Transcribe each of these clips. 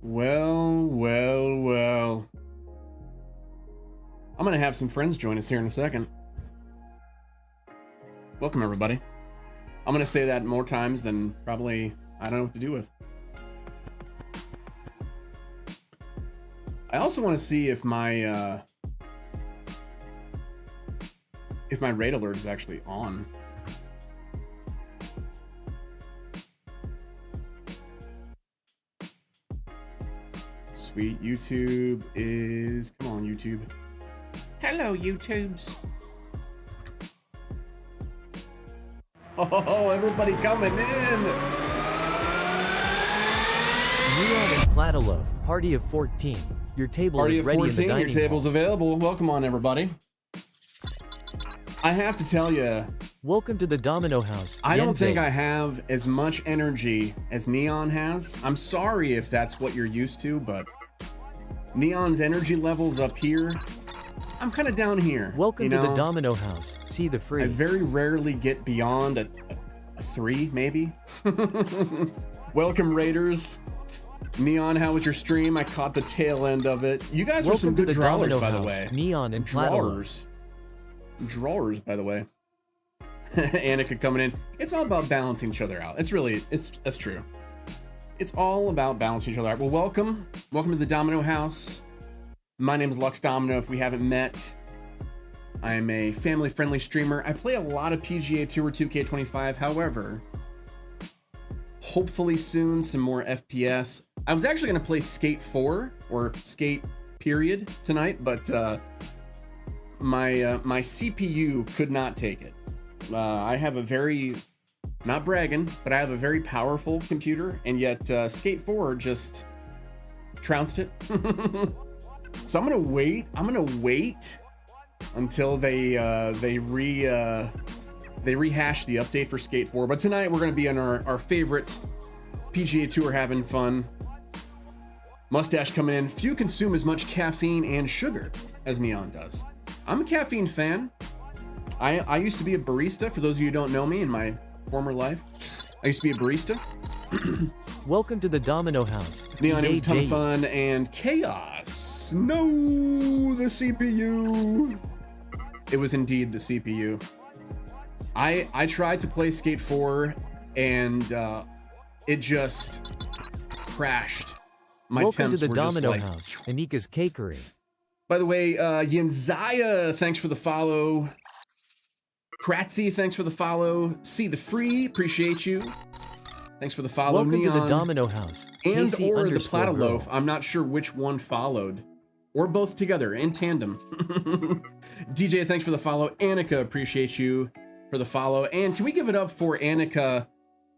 Well, well, well. I'm gonna have some friends join us here in a second. Welcome, everybody. I'm gonna say that more times than probably I don't know what to do with. I also want to see if my raid alert is actually on. Sweet. YouTube is... Come on, YouTube. Hello, YouTubes. Oh, everybody coming in. You are in Platalove, party of 14. Your table Party is of ready 14, in the dining your table's hall. available. Welcome on, everybody. I have to tell you, Welcome to the Domino House. I don't think Yenvei. I have as much energy as Neon has. I'm sorry if that's what you're used to, but Neon's energy levels up here. I'm kind of down here. Welcome to the Domino House. See the free. I very rarely get beyond a 3, maybe. Welcome, Raiders. Neon, how was your stream? I caught the tail end of it. You guys are some good drawers, by the way. Neon and drawers. Drawers, by the way. Annika coming in. It's all about balancing each other out. That's true. It's all about balancing each other out. Well, welcome to the Domino House. My name is Lux Domino. If we haven't met, I'm a family-friendly streamer. I play a lot of PGA Tour 2K25. However, hopefully soon some more FPS. I was actually going to play Skate 4 or Skate period tonight, but my CPU could not take it. I have a very, not bragging, but I have a very powerful computer, and yet Skate 4 just trounced it. So I'm gonna wait until they rehash the update for Skate 4. But tonight we're gonna be on our favorite PGA Tour, having fun. Mustache coming in. Few consume as much caffeine and sugar as Neon does. I'm a caffeine fan. I used to be a barista. For those of you who don't know me, in my former life, I used to be a barista. Welcome to the Domino House. Neon, it was a ton of fun and chaos. No, the CPU. It was indeed the CPU. I tried to play Skate 4 and it just crashed. My Welcome to the were Domino just like, House. Anika's Cakery. By the way, Yinzaya, thanks for the follow. Kratzy, thanks for the follow. See the free, appreciate you. Thanks for the follow. Welcome Neon, to the Domino House. and Casey or the _ Plataloaf. girl. I'm not sure which one followed, or both together in tandem. DJ, thanks for the follow. Annika, appreciate you for the follow. And can we give it up for Annika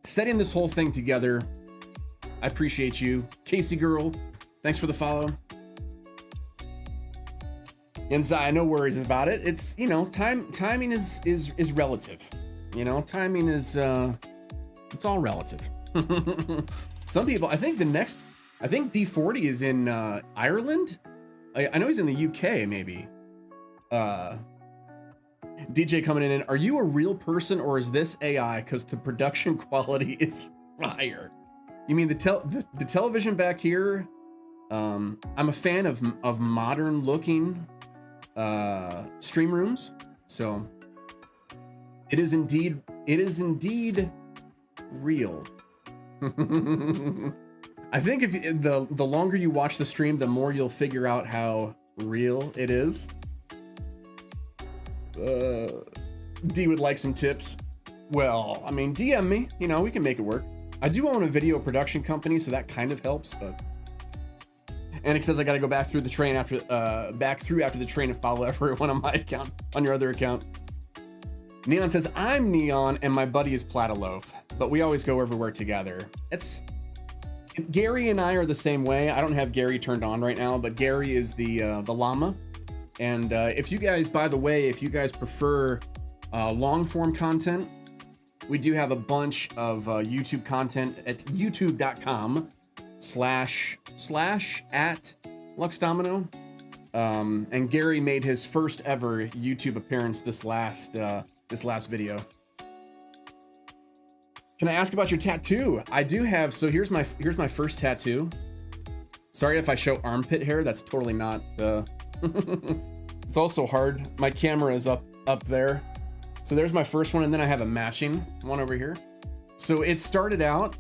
setting this whole thing together? I appreciate you. Casey girl, thanks for the follow. And Zai, no worries about it. It's, you know, timing is relative. You know, timing is it's all relative. Some people, I think D40 is in Ireland. I know he's in the UK, maybe. DJ coming in, are you a real person or is this AI? Because the production quality is fire. You mean the television back here? I'm a fan of modern looking stream rooms, so it is indeed real. I think if the longer you watch the stream, the more you'll figure out how real it is. D would like some tips. Well, I mean, DM me, you know, we can make it work. I do own a video production company, so that kind of helps, but Anik says I gotta go back through the train after the train and follow everyone on my account, on your other account. Neon says, I'm Neon and my buddy is Plataloaf, but we always go everywhere together. Gary and I are the same way. I don't have Gary turned on right now, but Gary is the llama. And if you guys, by the way, if you guys prefer long form content, we do have a bunch of YouTube content at youtube.com/@LuxDomino. And Gary made his first ever YouTube appearance this last video. Can I ask about your tattoo? I do have, so here's my first tattoo. Sorry if I show armpit hair, that's totally not it's also hard. My camera is up there. So there's my first one, and then I have a matching one over here. So it started out,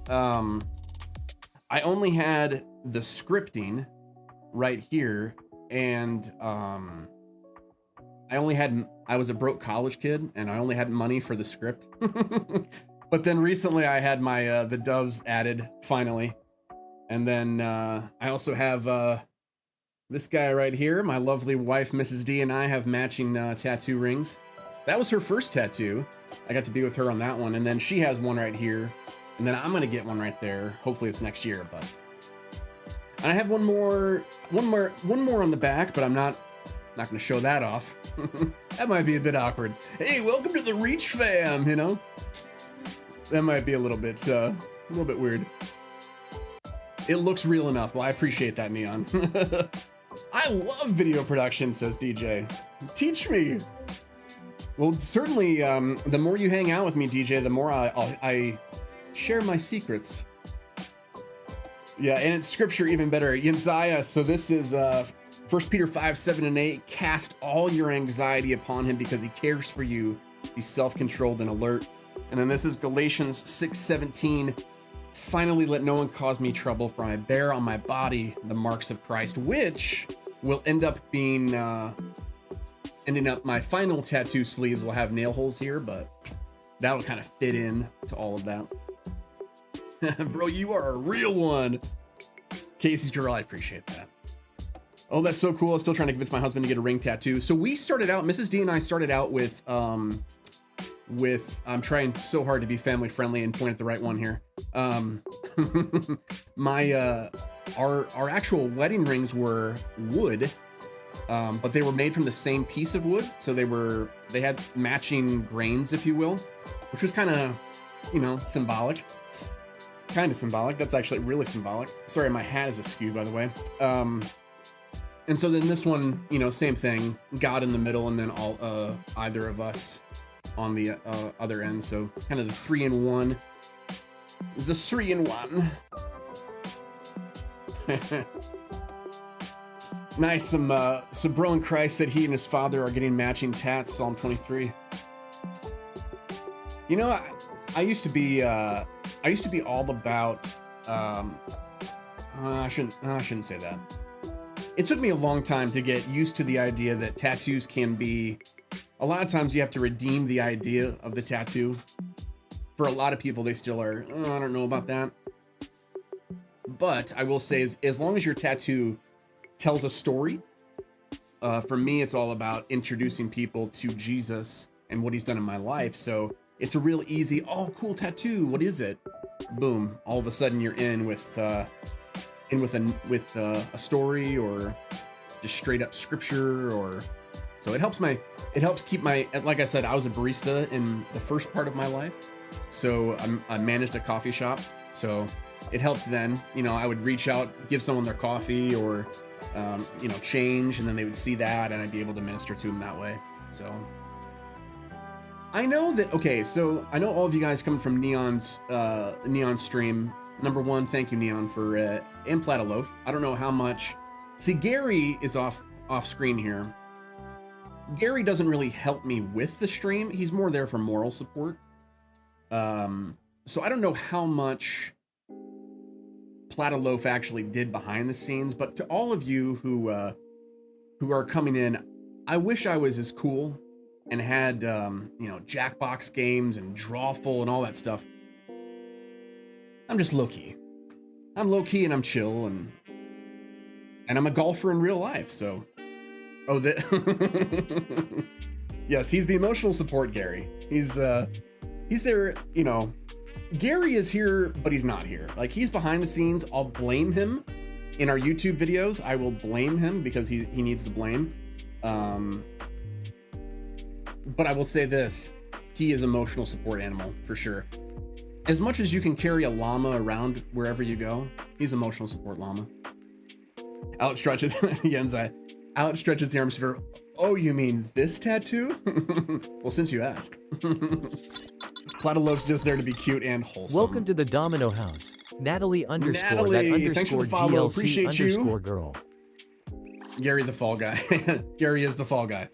I only had the scripting right here, and I was a broke college kid, and I only had money for the script. But then recently I had my the doves added finally, and then I also have this guy right here. My lovely wife, Mrs. D, and I have matching tattoo rings. That was her first tattoo. I got to be with her on that one, and then she has one right here, and then I'm gonna get one right there. Hopefully it's next year, but. And I have one more on the back, but I'm not Not gonna show that off. That might be a bit awkward. Hey, welcome to the Reach fam, you know? That might be a little bit weird. It looks real enough. Well, I appreciate that, Neon. I love video production, says DJ. Teach me. Well, certainly, the more you hang out with me, DJ, the more I share my secrets. Yeah, and it's scripture even better. Yenzaya, so this is 1 Peter 5, 7, and 8. Cast all your anxiety upon him because he cares for you. Be self-controlled and alert. And then this is Galatians 6, 17. Finally, let no one cause me trouble, for I bear on my body the marks of Christ, which will end up being, ending up my final tattoo sleeves will have nail holes here, but that'll kind of fit in to all of that. Bro, you are a real one. Casey's girl, I appreciate that. Oh, that's so cool. I'm still trying to convince my husband to get a ring tattoo. So we started out, Mrs. D and I started out with I'm trying so hard to be family friendly and point at the right one here. Our actual wedding rings were wood, but they were made from the same piece of wood. So they had matching grains, if you will, which was kind of, you know, symbolic. Kind of symbolic. That's actually really symbolic. Sorry, my hat is askew, by the way. And so then this one, you know, same thing. God in the middle, and then all either of us on the other end. So kind of the 3-in-1. It's a 3-in-1. Nice. Some bro in Christ said he and his father are getting matching tats. Psalm 23. You know, I used to be all about. I shouldn't say that. It took me a long time to get used to the idea that tattoos can be. A lot of times you have to redeem the idea of the tattoo. For a lot of people, they still are. Oh, I don't know about that. But I will say, as long as your tattoo tells a story, for me, it's all about introducing people to Jesus and what he's done in my life. So it's a real easy, oh, cool tattoo. What is it? Boom! All of a sudden, you're in with a story, or just straight up scripture, or so it helps keep my, like I said, I was a barista in the first part of my life, so I managed a coffee shop, so it helped then. You know, I would reach out, give someone their coffee, or you know, change, and then they would see that, and I'd be able to minister to them that way. So I know that. Okay, so I know all of you guys coming from Neon's Neon stream. Number one, thank you, Neon, for and Plataloaf. I don't know how much. See, Gary is off screen here. Gary doesn't really help me with the stream. He's more there for moral support. So I don't know how much Plataloaf actually did behind the scenes. But to all of you who are coming in, I wish I was as cool and had you know, Jackbox games and Drawful and all that stuff. I'm just low-key. I'm low-key and I'm chill, and I'm a golfer in real life, so. Oh, yes, he's the emotional support Gary. He's there, you know. Gary is here, but he's not here. Like, he's behind the scenes. I'll blame him in our YouTube videos. I will blame him because he needs the blame. But I will say this, he is emotional support animal for sure. As much as you can carry a llama around wherever you go, he's emotional support llama. Outstretches, Yenzai. Outstretches the arms for, oh, you mean this tattoo? Well, since you ask. Plataloaf's just there to be cute and wholesome. Welcome to the Domino House. Natalie underscore Natalie, that thanks for underscore the follow. GLC Appreciate underscore you. girl. Gary the fall guy. Gary is the fall guy.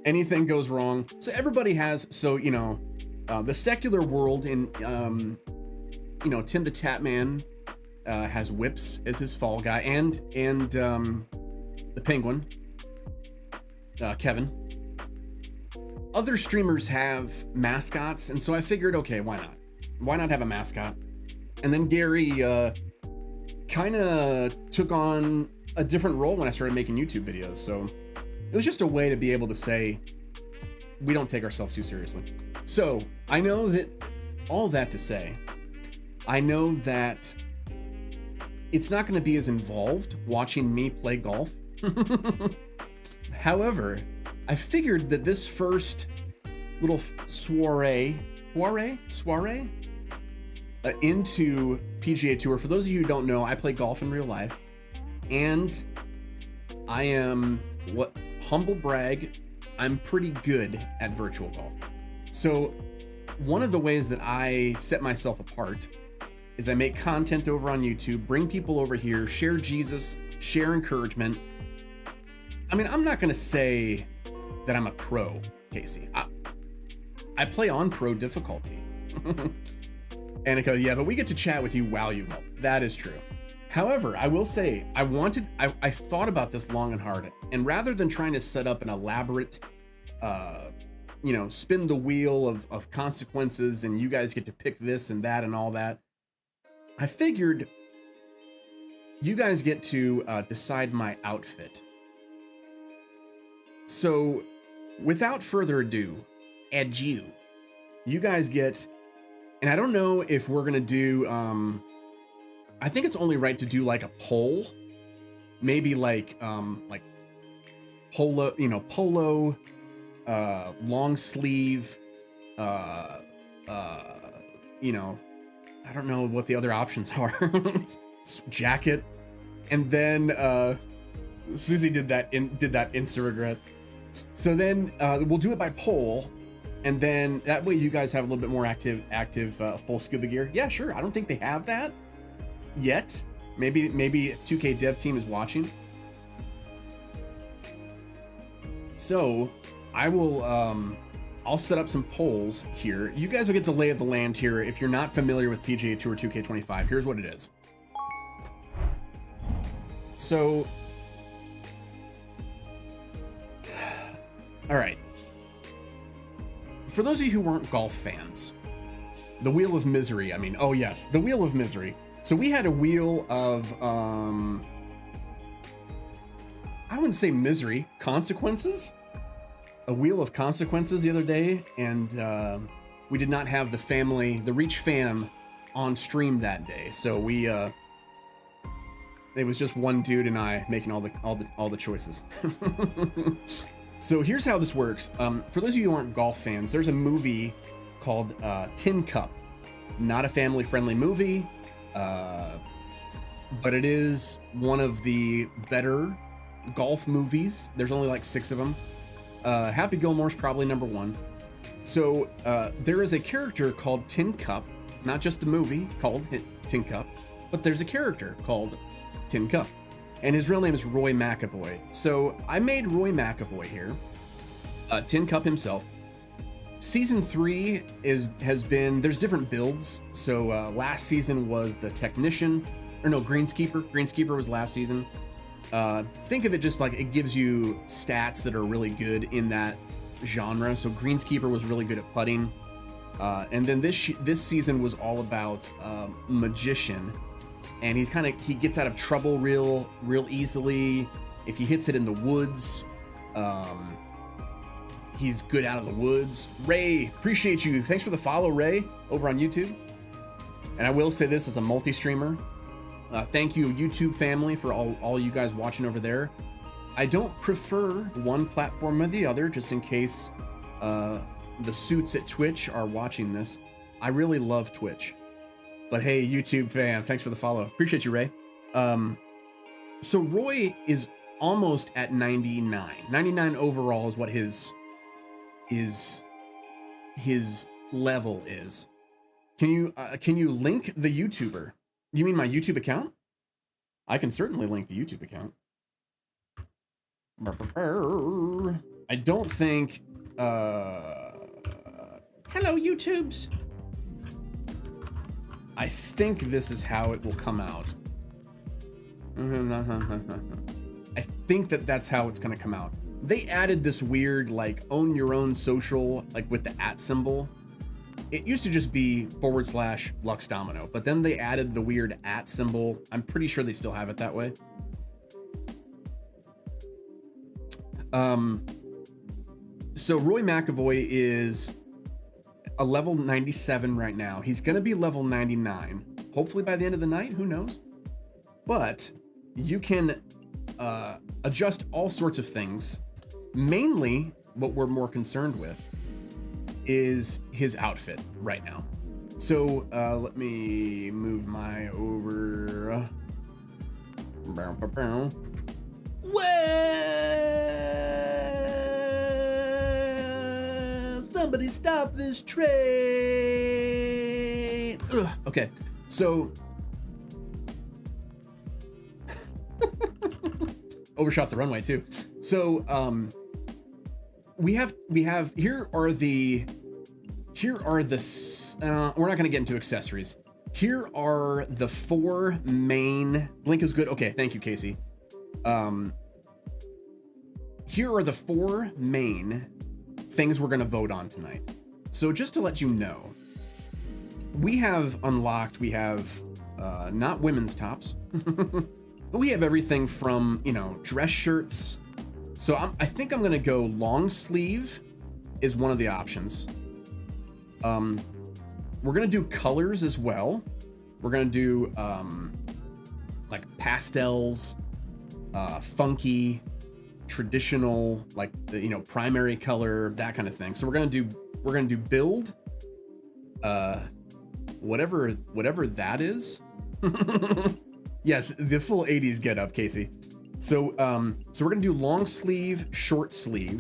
Anything goes wrong. So everybody has, so, you know, the secular world in, you know, Tim the Tap Man has Whips as his fall guy, and the Penguin, Kevin. Other streamers have mascots, and so I figured, okay, why not? Why not have a mascot? And then Gary kind of took on a different role when I started making YouTube videos, so it was just a way to be able to say we don't take ourselves too seriously. So I know that, all that to say, I know that it's not going to be as involved watching me play golf. However, I figured that this first little soiree into PGA Tour. For those of you who don't know, I play golf in real life, and I am, what, humble brag, I'm pretty good at virtual golf. So one of the ways that I set myself apart is I make content over on YouTube, bring people over here, share Jesus, share encouragement. I mean, I'm not gonna say that I'm a pro, Casey. I play on pro difficulty. And I go, yeah, but we get to chat with you while you golf. That is true. However, I will say, I thought about this long and hard, and rather than trying to set up an elaborate, spin the wheel of consequences and you guys get to pick this and that and all that, I figured you guys get to decide my outfit. So without further ado, you guys get, and I don't know if we're gonna do, I think it's only right to do like a poll, maybe like polo, long sleeve, I don't know what the other options are. Jacket, and then Susie did that insta regret. So then we'll do it by poll, and then that way you guys have a little bit more active full scuba gear. Yeah, sure. I don't think they have that yet. Maybe if 2K dev team is watching. So I will I'll set up some polls here. You guys will get the lay of the land here. If you're not familiar with PGA Tour 2K25, here's what it is. So, all right. For those of you who weren't golf fans, the Wheel of Misery, oh yes, the Wheel of Misery. So we had a wheel of, I wouldn't say misery, consequences? A wheel of consequences the other day, and we did not have the Reach fam on stream that day. So we, it was just one dude and I making all the choices. So here's how this works. For those of you who aren't golf fans, there's a movie called Tin Cup. Not a family-friendly movie, but it is one of the better golf movies. There's only like 6 of them. Happy Gilmore's probably number 1. So there is a character called Tin Cup, not just the movie called Tin Cup, but there's a character called Tin Cup, and his real name is Roy McAvoy. So I made Roy McAvoy here, Tin Cup himself. Season 3 there's different builds. So last season was the technician, or no, Greenskeeper. Greenskeeper was last season. Think of it just like it gives you stats that are really good in that genre. So Greenskeeper was really good at putting. And then this season was all about Magician. And he gets out of trouble real easily. If he hits it in the woods, he's good out of the woods. Ray, appreciate you. Thanks for the follow, Ray, over on YouTube. And I will say this as a multi-streamer. Thank you, YouTube family, for all you guys watching over there. I don't prefer one platform or the other, just in case the suits at Twitch are watching this. I really love Twitch. But hey, YouTube fam, thanks for the follow. Appreciate you, Ray. So Roy is almost at 99. 99 overall is what his level is. Can you link the YouTuber? You mean my YouTube account? I can certainly link the YouTube account. I don't think hello YouTubes. I think this is how it will come out. I think that's how it's gonna come out. They added this weird like own your own social, like with the @ symbol. It used to just be /Lux Domino, but then they added the weird @ symbol. I'm pretty sure they still have it that way. So Roy McAvoy is a level 97 right now. He's gonna be level 99, hopefully by the end of the night, who knows? But you can adjust all sorts of things Mainly, what we're more concerned with is his outfit right now. So let me move my over. Well, somebody stop this train. Ugh. Okay, so overshot the runway too. So we have here are the we're not going to get into accessories. Here are the 4 main. Blink is good. Okay, thank you, Casey. Here are the 4 main things we're going to vote on tonight. So just to let you know, we have unlocked, we have not women's tops, but we have everything from, you know, dress shirts. So I think I'm going to go long sleeve is one of the options. We're going to do colors as well. We're going to do like pastels, funky, traditional, like the, you know, primary color, that kind of thing. So we're going to do build, whatever that is. Yes, the full 80s get up, Casey. So we're going to do long sleeve, short sleeve.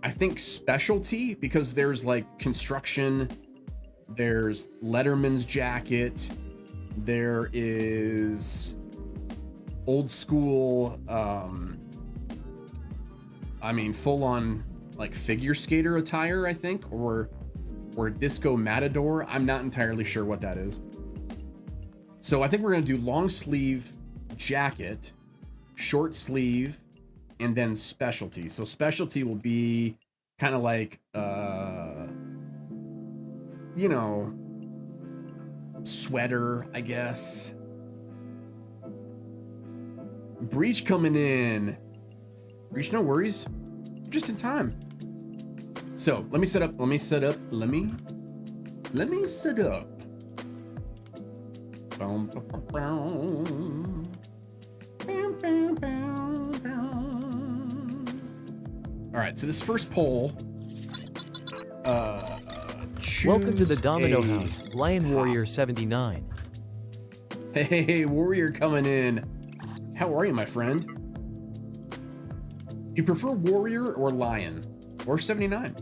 I think specialty, because there's like construction, there's Letterman's jacket, there is old school, I mean, full on like figure skater attire, I think, or disco matador. I'm not entirely sure what that is. So I think we're going to do long sleeve jacket, short sleeve, and then specialty. So specialty will be kind of like, you know, sweater, I guess. Breach coming in. Breach, no worries. You're just in time. So let me set up. All right, so this first poll, Welcome to the Domino House, Lion Warrior 79. Hey, Warrior coming in. How are you, my friend? You prefer Warrior or Lion? Or 79?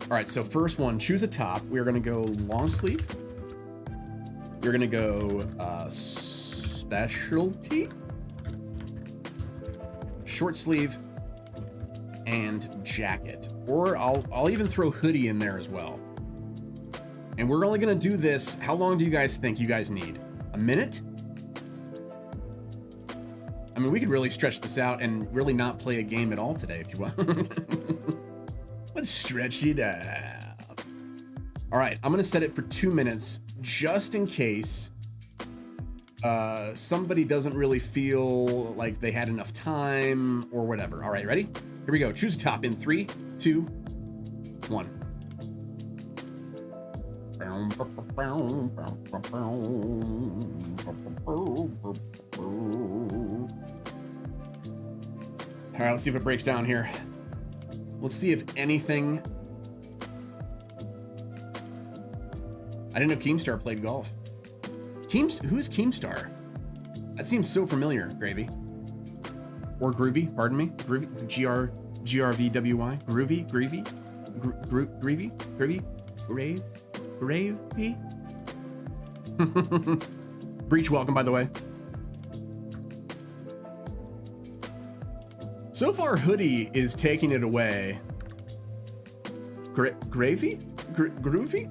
All right, so first one, choose a top. We are gonna go long sleeve. You're gonna go specialty, short sleeve, and jacket. Or I'll even throw hoodie in there as well. And we're only gonna do this. How long do you guys think you guys need? A minute? I mean, we could really stretch this out and really not play a game at all today if you want. Let's stretch it out. All right, I'm gonna set it for 2 minutes just in case somebody doesn't really feel like they had enough time or whatever. All right, ready? Here we go. Choose a top in 3, 2, 1. All right, let's see if it breaks down here. Let's see if anything. I didn't know Keemstar played golf. Who's Keemstar? That seems so familiar, Gravy. Or Groovy, pardon me. Groovy, G-R-V-W-Y. Groovy, Greavy, Greavy, Gravy, Gravy. Breach, welcome, by the way. So far, Hoodie is taking it away. Gravy? Groovy?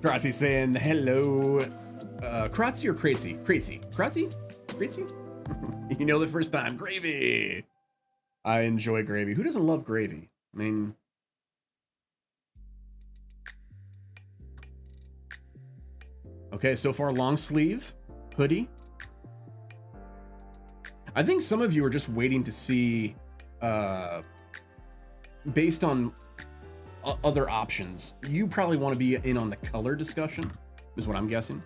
Kratzy saying hello. Kratzy or Kratzy? Kratzy. Kratzy? Kratzy? You know the first time. Gravy. I enjoy gravy. Who doesn't love gravy? I mean, okay, so far long sleeve, hoodie. I think some of you are just waiting to see, based on other options. You probably want to be in on the color discussion, is what I'm guessing.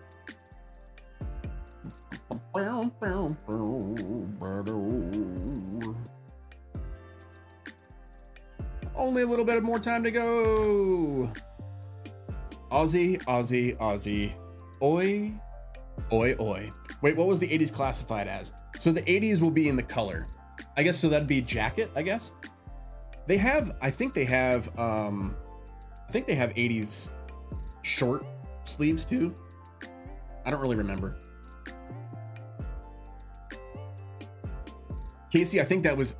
Only a little bit more time to go. Aussie, Aussie, Aussie. Oi, oi, oi. Wait, what was the 80s classified as? So the 80s will be in the color. I guess so that'd be jacket, I guess. They have, I think they have 80s short sleeves too. I don't really remember. Casey, I think that was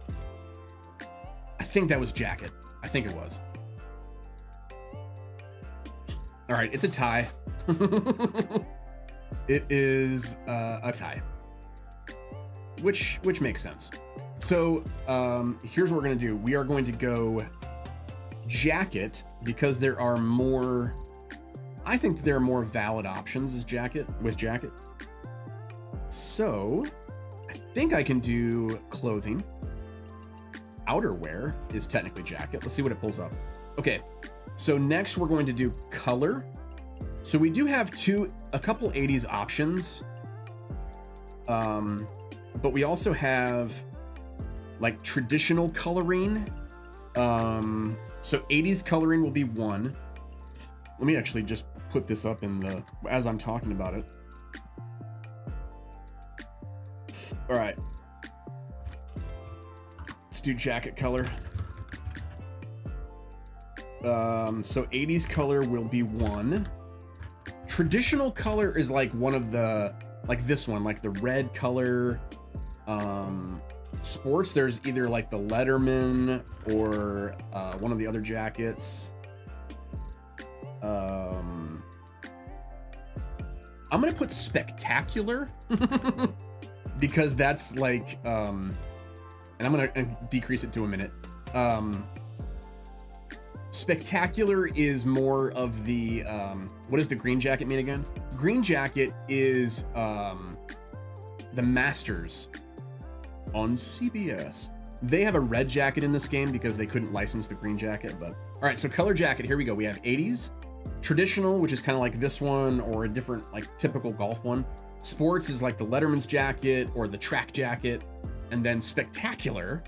jacket. I think it was. All right, it's a tie. It is a tie, which makes sense. So here's what we're gonna do. We are going to go jacket because there are more. I think there are more valid options as jacket. So I think I can do clothing. Outerwear is technically jacket. Let's see what it pulls up. Okay, so next we're going to do color. So we do have a couple 80s options. But we also have like traditional coloring. So 80s coloring will be one. Let me actually just put this up as I'm talking about it. All right. Let's do jacket color. So 80s color will be one. Traditional color is like one of the, like this one, like the red color. Sports, there's either like the Letterman or one of the other jackets. I'm gonna put spectacular because that's like, and I'm gonna decrease it to a minute. Spectacular is more of the, what does the green jacket mean again? Green jacket is the Masters on CBS. They have a red jacket in this game because they couldn't license the green jacket, but all right, so color jacket, here we go. We have 80s, traditional, which is kind of like this one or a different like typical golf one. Sports is like the Letterman's jacket or the track jacket, and then spectacular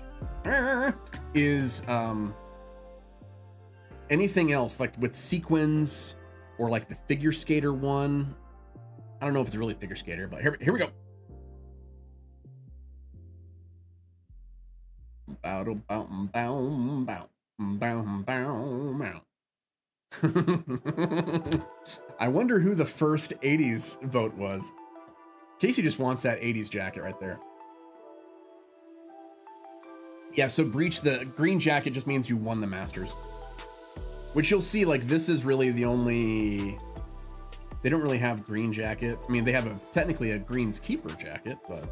is anything else like with sequins or like the figure skater one. I don't know if it's really figure skater, but here we go. I wonder who the first 80s vote was. Casey just wants that 80s jacket right there. Yeah, so Breach, the green jacket just means you won the Masters. Which you'll see, like, this is really the only... They don't really have green jacket. I mean, they have technically a greenskeeper jacket, but...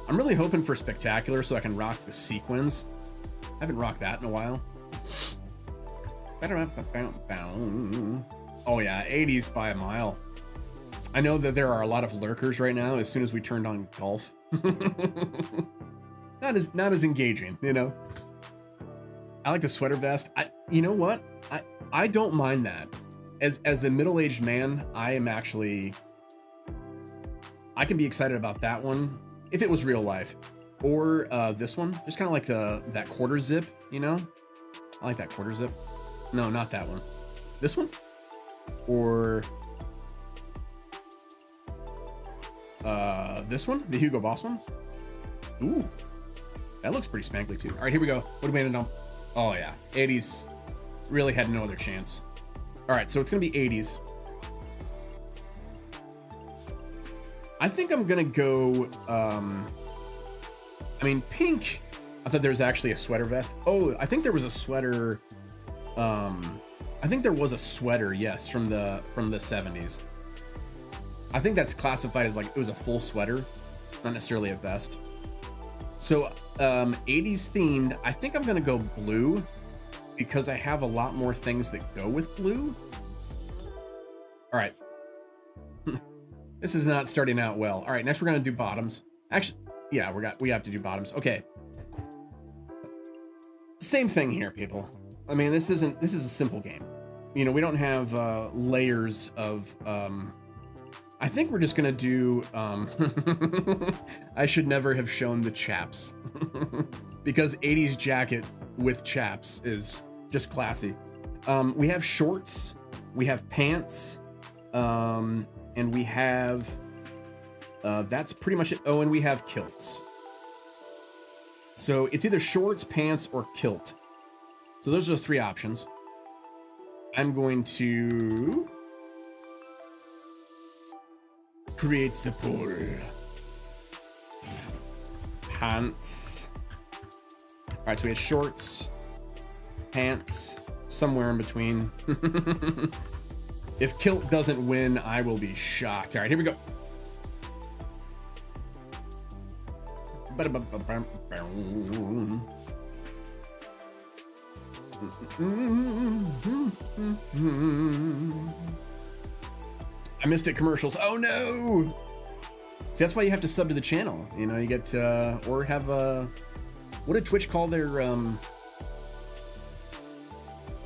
I'm really hoping for spectacular so I can rock the sequins. I haven't rocked that in a while. Oh yeah, 80s by a mile. I know that there are a lot of lurkers right now as soon as we turned on golf. Not as engaging, you know. I like the sweater vest. You know what? I don't mind that. As a middle-aged man, I can be excited about that one if it was real life. Or this one, just kind of like that quarter zip, you know? I like that quarter zip. No, not that one. This one? Or this one? The Hugo Boss one? Ooh, that looks pretty spankly too. All right, here we go. What do we end on? Oh yeah, 80s really had no other chance. All right, so it's gonna be 80s. I think I'm gonna go, I mean, pink. I thought there was actually a sweater vest. Oh, I think there was a sweater. I think there was a sweater, yes, from the 70s. I think that's classified as like, it was a full sweater, not necessarily a vest. So 80s themed, I think I'm gonna go blue because I have a lot more things that go with blue. All right. This is not starting out well. All right, next we're gonna do bottoms. Actually, yeah, we have to do bottoms. Okay. Same thing here, people. I mean, this is a simple game. You know, we don't have layers of I think we're just gonna do, I should never have shown the chaps because 80s jacket with chaps is just classy. We have shorts, we have pants, and we have, that's pretty much it. Oh, and we have kilts. So it's either shorts, pants, or kilt. So those are the 3 options. I'm going to create support. Pants. All right, so we have shorts, pants, somewhere in between. If kilt doesn't win, I will be shocked. All right, here we go. I missed it, commercials. Oh no! See, that's why you have to sub to the channel. You know, you get or have what did Twitch call their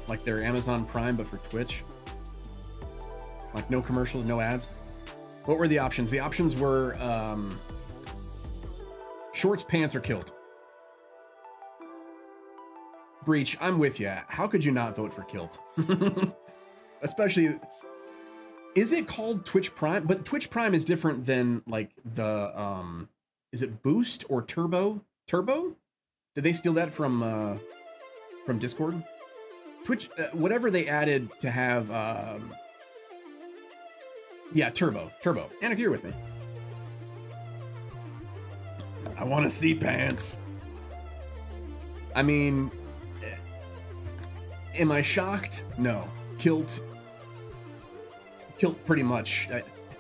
like their Amazon Prime but for Twitch? Like no commercials, no ads. What were the options? The options were shorts, pants, or kilt. Breach, I'm with you. How could you not vote for kilt? Especially, is it called Twitch Prime? But Twitch Prime is different than like the is it Boost or Turbo? Turbo? Did they steal that from Discord? Twitch, whatever they added to have yeah, Turbo. Anna, you're with me. I want to see pants. I mean, am I shocked? No. Kilt pretty much.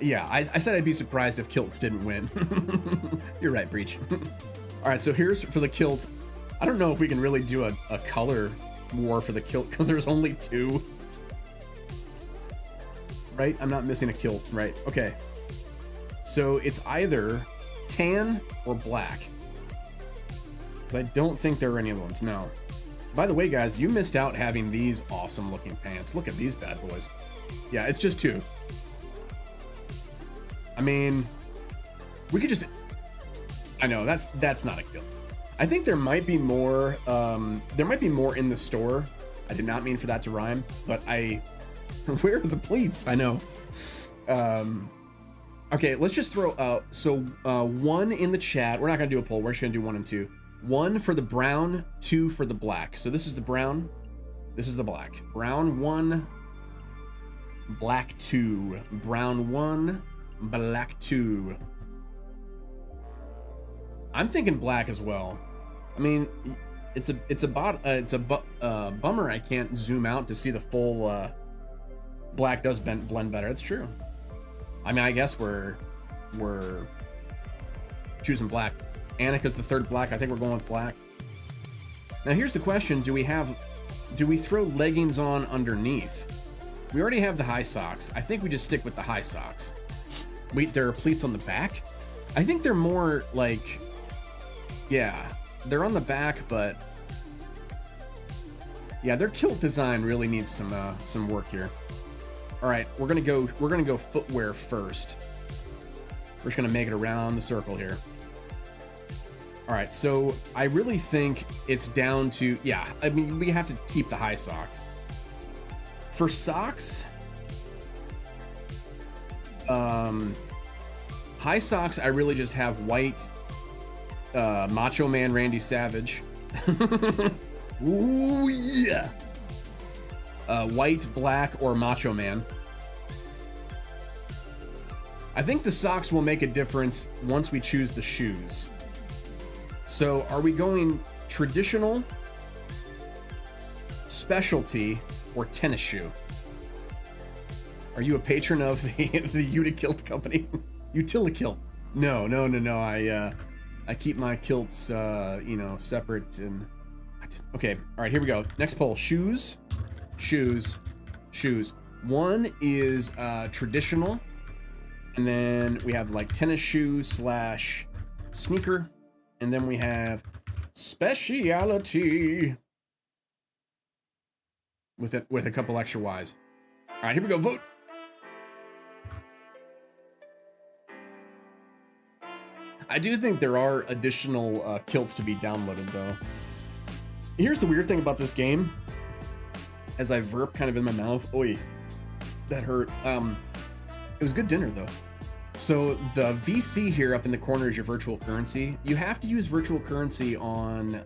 Yeah, I said I'd be surprised if kilts didn't win. You're right, Breach. All right, so here's for the kilt. I don't know if we can really do a color war for the kilt because there's only 2. Right? I'm not missing a kilt, right? Okay. So it's either tan or black. Because I don't think there are any other ones. No. By the way, guys, you missed out having these awesome looking pants. Look at these bad boys. Yeah, it's just 2. I mean, we could just... I know, that's not a kilt. I think there might be more, in the store. I did not mean for that to rhyme, but where are the pleats? I know. Okay, let's just throw so 1 in the chat. We're not gonna do a poll. We're just gonna do 1 and 2. 1 for the brown, 2 for the black. So this is the brown, this is the black. Brown 1, black 2. Brown 1, black 2. I'm thinking black as well. I mean, it's a bummer I can't zoom out to see the full. Black does blend better. It's true. I mean, I guess we're choosing black. Annika's the 3rd black. I think we're going with black. Now here's the question: do we throw leggings on underneath? We already have the high socks. I think we just stick with the high socks. Wait, there are pleats on the back? I think they're more like, yeah, they're on the back, but yeah, their kilt design really needs some work here. All right, we're gonna go footwear first. We're just gonna make it around the circle here. All right, so I really think it's down to, yeah, I mean, we have to keep the high socks. For socks, high socks, I really just have white, Macho Man Randy Savage. Ooh, yeah. White, black, or Macho Man. I think the socks will make a difference once we choose the shoes. So are we going traditional, specialty, or tennis shoe? Are you a patron of the Utikilt company? Utilikilt? No. I keep my kilts, you know, separate and. Okay, all right, here we go. Next poll: shoes. 1 is traditional, and then we have like tennis shoes / sneaker, and then we have speciality with a couple extra Y's. All right, here we go. Vote. I do think there are additional kilts to be downloaded, though. Here's the weird thing about this game. As I verp kind of in my mouth. Oi, that hurt. It was good dinner, though. So the VC here up in the corner is your virtual currency. You have to use virtual currency on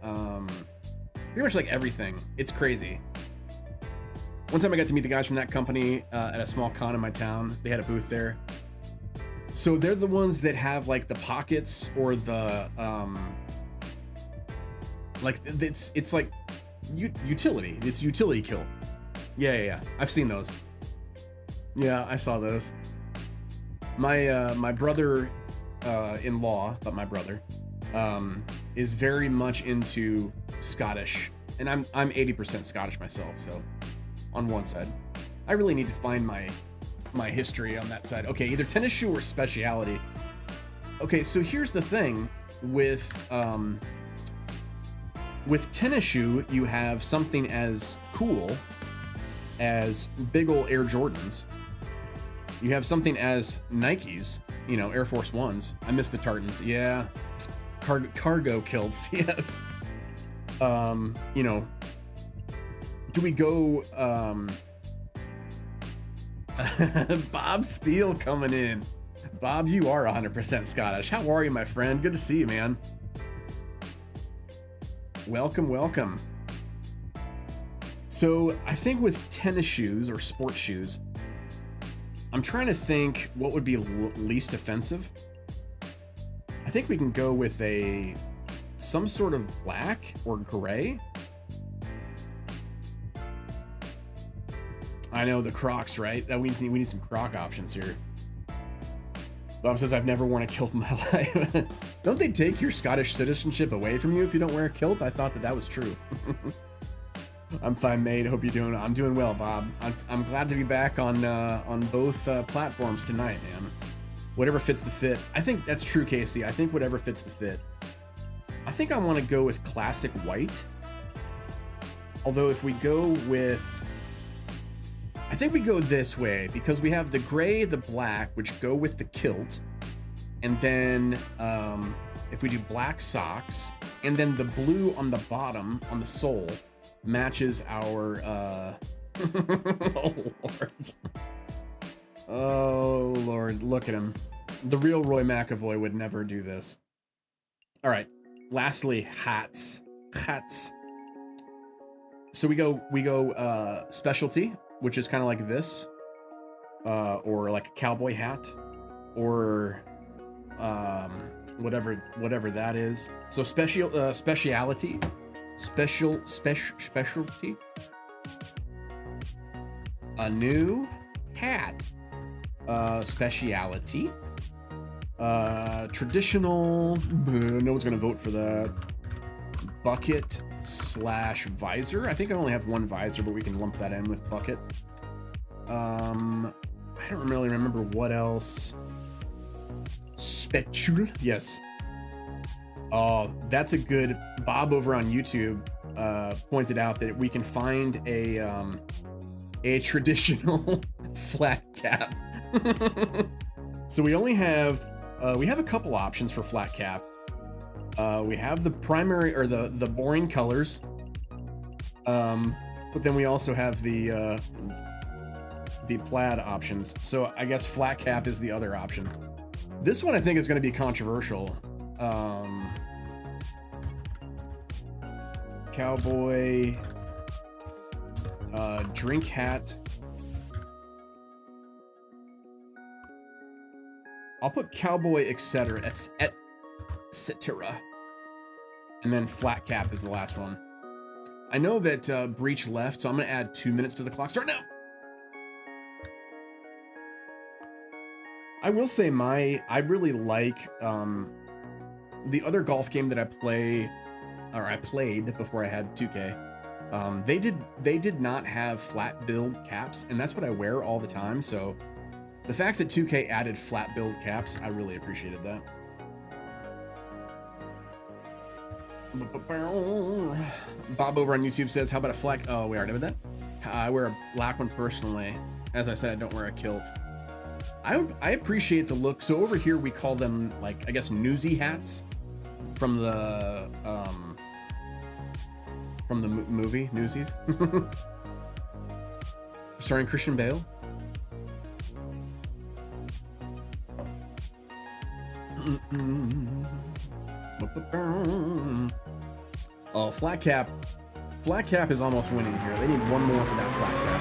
pretty much like everything. It's crazy. One time I got to meet the guys from that company at a small con in my town. They had a booth there. So they're the ones that have like the pockets or the like it's like utility. It's utility kill. Yeah. I've seen those. Yeah, I saw those. My brother in-law, but my brother, is very much into Scottish, and I'm 80% Scottish myself. So on one side, I really need to find my history on that side. Okay, either tennis shoe or speciality. Okay, so here's the thing with tennis shoe, you have something as cool as big ol' Air Jordans. You have something as Nikes, you know, Air Force Ones. I miss the tartans. Yeah, cargo kilts. Yes. You know, do we go? Bob Steele coming in. Bob, you are 100% Scottish. How are you, my friend? Good to see you, man. Welcome. So I think with tennis shoes or sports shoes, I'm trying to think what would be least offensive. I think we can go with some sort of black or gray. I know, the Crocs, right? We need some Croc options here. Bob says, I've never worn a kilt in my life. Don't they take your Scottish citizenship away from you if you don't wear a kilt? I thought that was true. I'm fine, mate. Hope you're doing. I'm doing well, Bob. I'm glad to be back on both platforms tonight, man. Whatever fits the fit. I think that's true, Casey. I think whatever fits the fit. I think I want to go with classic white. Although if we go with, I think we go this way because we have the gray, the black, which go with the kilt, and then if we do black socks, and then the blue on the bottom on the sole matches our oh lord, look at him. The real Roy McAvoy would never do this. All right, lastly, hats. So we go specialty, which is kind of like this, or like a cowboy hat, or whatever that is. So specialty. Specialty. A new hat. Speciality. Traditional. No one's gonna vote for that. Bucket / visor. I think I only have one visor, but we can lump that in with bucket. I don't really remember what else. Special. Yes. Oh, that's a good. Bob over on YouTube pointed out that we can find a traditional flat cap. So we only have we have a couple options for flat cap. We have the primary or the boring colors, but then we also have the plaid options. So I guess flat cap is the other option. This one I think is going to be controversial. Cowboy, drink hat. I'll put cowboy, etc. And then flat cap is the last one. I know that Breach left, so I'm gonna add 2 minutes to the clock. Start now. I will say I really like the other golf game that I played before I had 2K. They did not have flat build caps, and that's what I wear all the time. So the fact that 2K added flat build caps, I really appreciated that. Bob over on YouTube says, how about a flat? Oh, we already did that. I wear a black one personally. As I said, I don't wear a kilt. I appreciate the look. So over here we call them, like, I guess newsy hats from the movie Newsies, starring Christian Bale. Oh, flat cap is almost winning here. They need one more for that flat cap.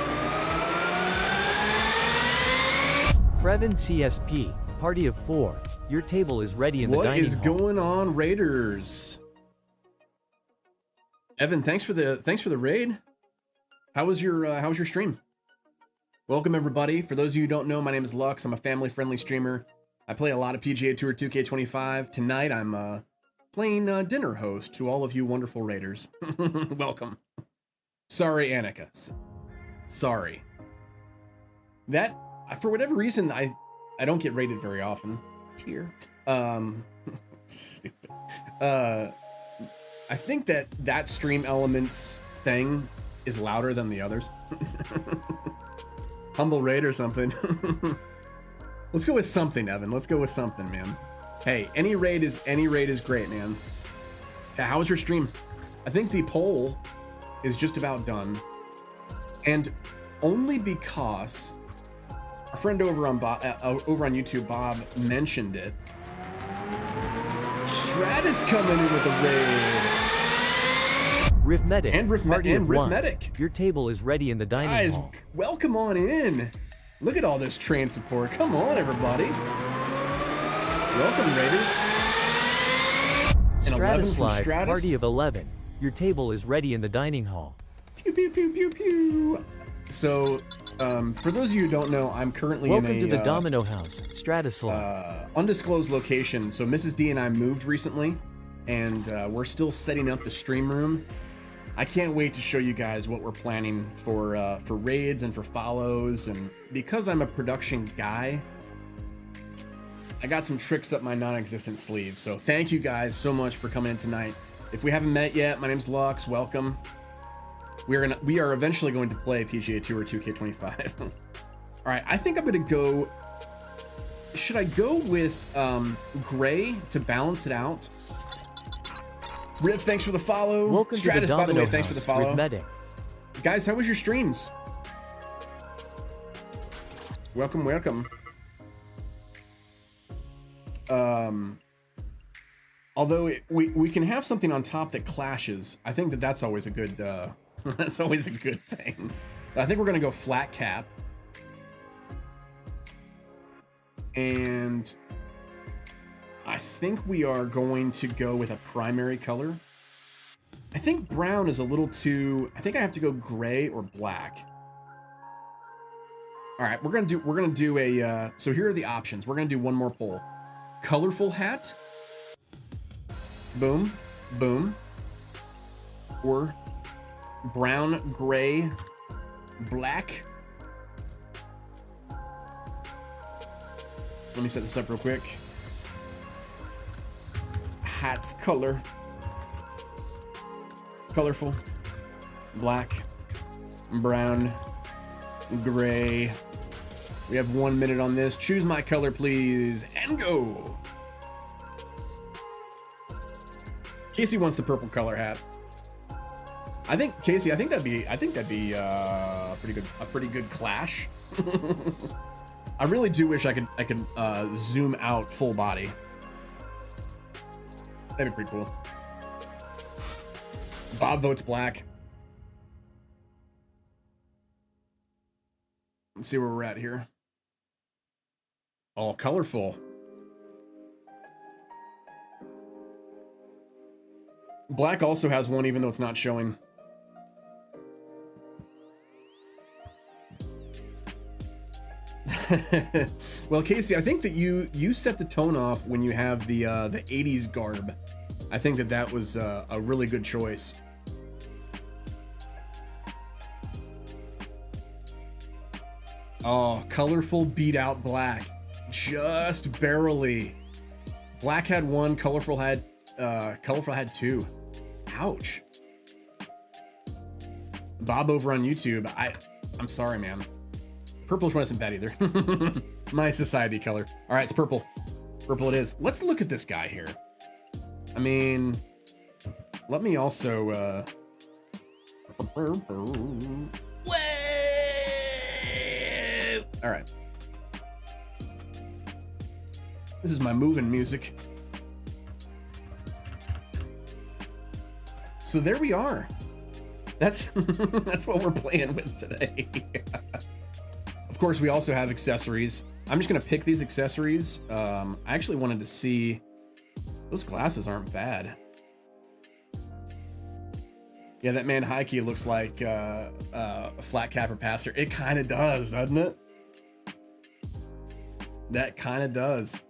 Freven CSP, party of 4. Your table is ready in the dining hall. What is going on, Raiders? Evan, thanks for the raid. How was your stream? Welcome everybody. For those of you who don't know, my name is Lux. I'm a family-friendly streamer. I play a lot of PGA Tour 2K25. Tonight I'm playing dinner host to all of you wonderful Raiders. Welcome. Sorry, Annika. Sorry. That, for whatever reason, I don't get rated very often. Tear. Stupid. I think that stream elements thing is louder than the others. Humble raid or something. Let's go with something, Evan. Let's go with something, man. Hey, any raid is great, man. Yeah, how was your stream? I think the poll is just about done, and only because our friend over on YouTube, Bob, mentioned it. Stratus coming in with a raid. Rifmedic And Rifmedic. Your table is ready in the dining hall. Welcome on in. Look at all this train support. Come on, everybody. Welcome, Raiders. And 11 from Stratus, Stratus. party of 11. Your table is ready in the dining hall. Pew, pew, pew, pew, pew. So, for those of you who don't know, I'm currently Welcome in to the Domino House, Stratislav. Undisclosed location. So Mrs. D and I moved recently, and we're still setting up the stream room. I can't wait to show you guys what we're planning for raids and for follows. And because I'm a production guy, I got some tricks up my non-existent sleeve. So thank you guys so much for coming in tonight. If we haven't met yet, my name's Lux. Welcome. We are eventually going to play PGA Tour 2K25. All right, I think I'm gonna go. Should I go with gray to balance it out? Riv, thanks for the follow. Welcome Stratus, to the by the Domino way, thanks for the follow. Rifmedic. Guys, how was your streams? Welcome, welcome. Although we can have something on top that clashes, I think that's always a good that's always a good thing. I think we're gonna go flat cap, and I think we are going to go with a primary color. I think brown is a little too. I think I have to go gray or black. All right, we're gonna do a. So here are the options. We're gonna do one more poll. Colorful hat. Boom, boom. Or brown, gray, black. Let me set this up real quick. Hats color. Colorful. Black. Brown. Gray. We have 1 minute on this. Choose my color, please, and go. Casey wants the purple color hat. I think Casey. I think that'd be a pretty good clash. I really do wish I could zoom out full body. That'd be pretty cool. Bob votes black. Let's see where we're at here. Oh, colorful. Black also has one, even though it's not showing. Well, Casey, I think that you set the tone off when you have the 80s garb. I think that was a really good choice. Oh, colorful beat out black, just barely. Black had one, colorful had two. Ouch. Bob over on YouTube, I'm sorry, man. Purple wasn't bad either. My society color. All right, it's purple. Purple it is. Let's look at this guy here. I mean, let me also, all right. This is my moving music. So there we are. That's that's what we're playing with today. Of course, we also have accessories. I'm just gonna pick these accessories. I actually wanted to see, those glasses aren't bad. Yeah, that man Heike looks like a flat capper passer. It kind of does, doesn't it? That kind of does.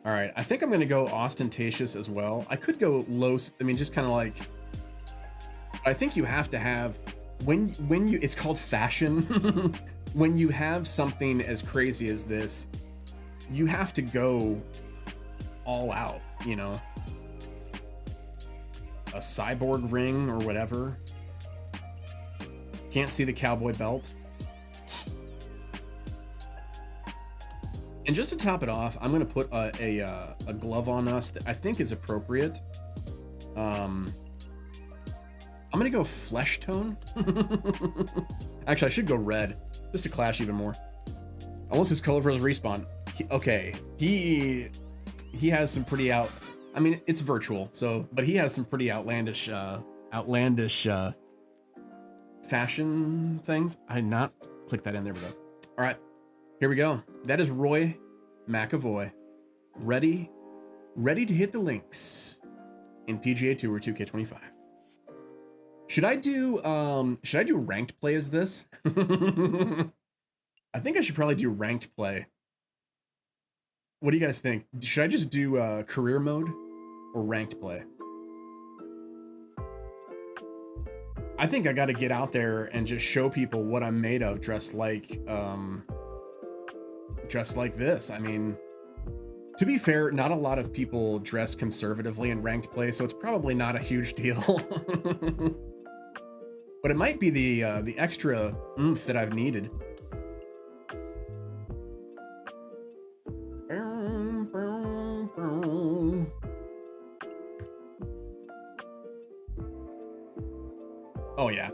All right, I think I'm gonna go ostentatious as well. I could go low, I mean, just kind of like, I think you have to have, when you, it's called fashion. When you have something as crazy as this, you have to go all out, you know? A cyborg ring or whatever. Can't see the cowboy belt. And just to top it off, I'm gonna put a glove on us that I think is appropriate. I'm gonna go flesh tone. Actually, I should go red, just to clash even more. Almost his color for his respawn. Okay, he has some pretty I mean, it's virtual, so, but he has some pretty outlandish fashion things. I did not click that in. There we go. All right, here we go. That is Roy McAvoy, ready to hit the links in PGA Tour 2K25. Should I do ranked play as this? I think I should probably do ranked play. What do you guys think? Should I just do career mode or ranked play? I think I got to get out there and just show people what I'm made of, dressed like this. I mean, to be fair, not a lot of people dress conservatively in ranked play, so it's probably not a huge deal. But it might be the extra oomph that I've needed. Oh yeah,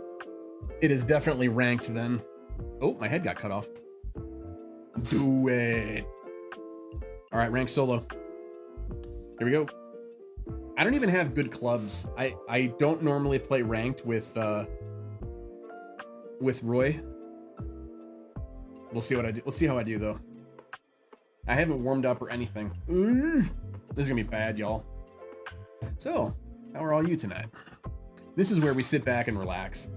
it is definitely ranked then. Oh, my head got cut off. Do it. All right, ranked solo. Here we go. I don't even have good clubs. I don't normally play ranked with Roy. We'll see what I do. We'll see how I do though. I haven't warmed up or anything. This is gonna be bad, y'all. So, how are all you tonight? This is where we sit back and relax,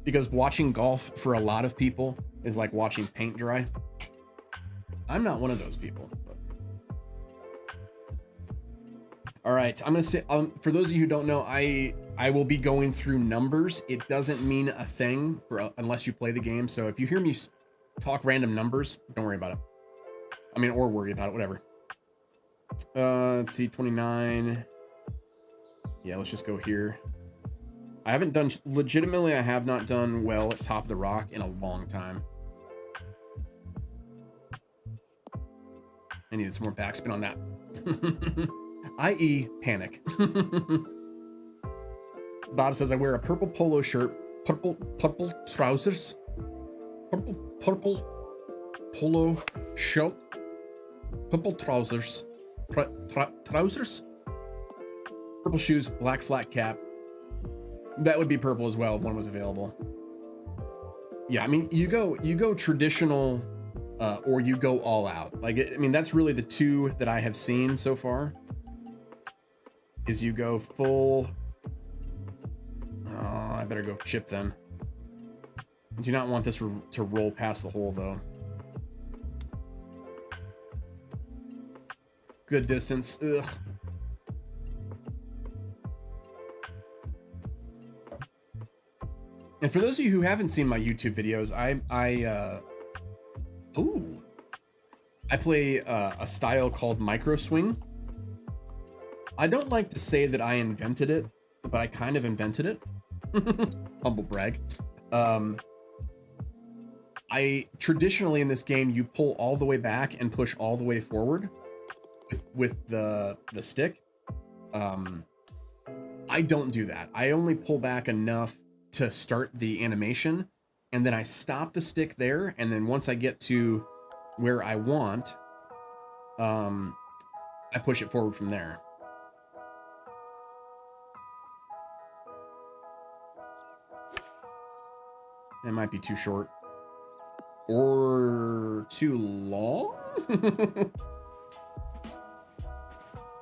because watching golf for a lot of people is like watching paint dry. I'm not one of those people. But... All right, I'm gonna say, for those of you who don't know, I will be going through numbers. It doesn't mean a thing unless you play the game. So if you hear me talk random numbers, don't worry about it. I mean, or worry about it, whatever. Let's see, 29. Yeah, let's just go here. I haven't done, legitimately, I have not done well at Top of the Rock in a long time. I needed some more backspin on that. I.e. panic. Bob says I wear a purple polo shirt, purple trousers, purple polo shirt, purple trousers, trousers, purple shoes, black flat cap. That would be purple as well if one was available. Yeah, I mean, you go traditional, or you go all out. Like, I mean, that's really the two that I have seen so far. Is you go full. Oh, I better go chip then. I do not want this to roll past the hole though. Good distance. Ugh. And for those of you who haven't seen my YouTube videos, I play a style called micro swing. I don't like to say that I invented it, but I kind of invented it. Humble brag. I traditionally in this game, you pull all the way back and push all the way forward with the stick. I don't do that. I only pull back enough to start the animation, and then I stop the stick there, and then once I get to where I want, I push it forward from there. It might be too short. Or too long?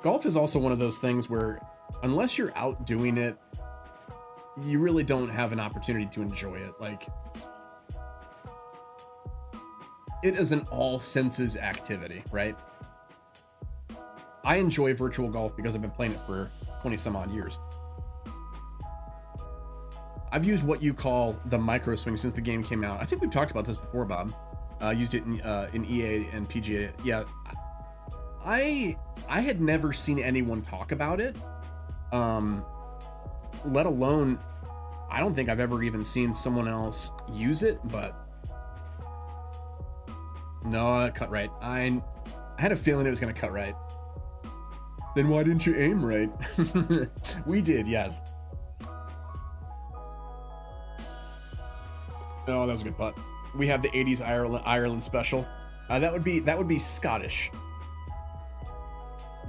Golf is also one of those things where unless you're out doing it, you really don't have an opportunity to enjoy it. Like, it is an all senses activity, right? I enjoy virtual golf because I've been playing it for 20 some odd years. I've used what you call the micro swing since the game came out. I think we've talked about this before, Bob. Used it in EA and PGA. Yeah, I had never seen anyone talk about it. Let alone, I don't think I've ever even seen someone else use it, but no, cut right. I had a feeling it was going to cut right. Then why didn't you aim right? We did, yes. Oh, that was a good putt. We have the 80s Ireland special. That would be Scottish.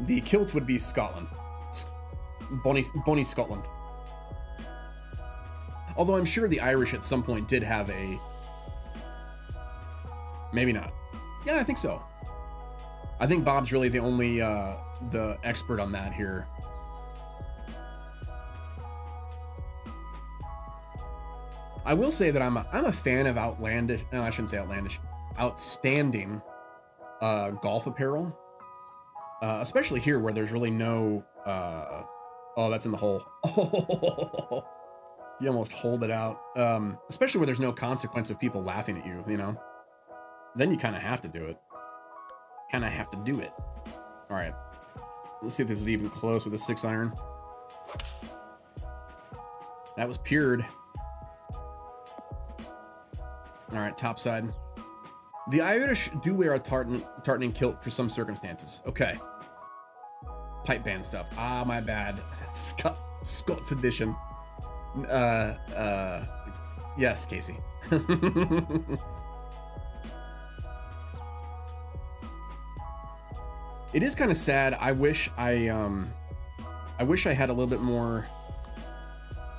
The kilt would be Scotland. Bonnie Scotland. Although I'm sure the Irish at some point did have a... Maybe not. Yeah, I think so. I think Bob's really the only the expert on that here. I will say that I'm a fan of outlandish. No, I shouldn't say outlandish. Outstanding golf apparel, especially here where there's really no. Oh, that's in the hole. Oh, you almost hold it out. Especially where there's no consequence of people laughing at you. You know, then you kind of have to do it. Kind of have to do it. All right. Let's see if this is even close with a 6-iron. That was pured. All right, top side. The Irish do wear a tartan and kilt for some circumstances. Okay. Pipe band stuff. Ah, my bad. Scots edition. Yes, Casey. It is kind of sad. I wish I had a little bit more.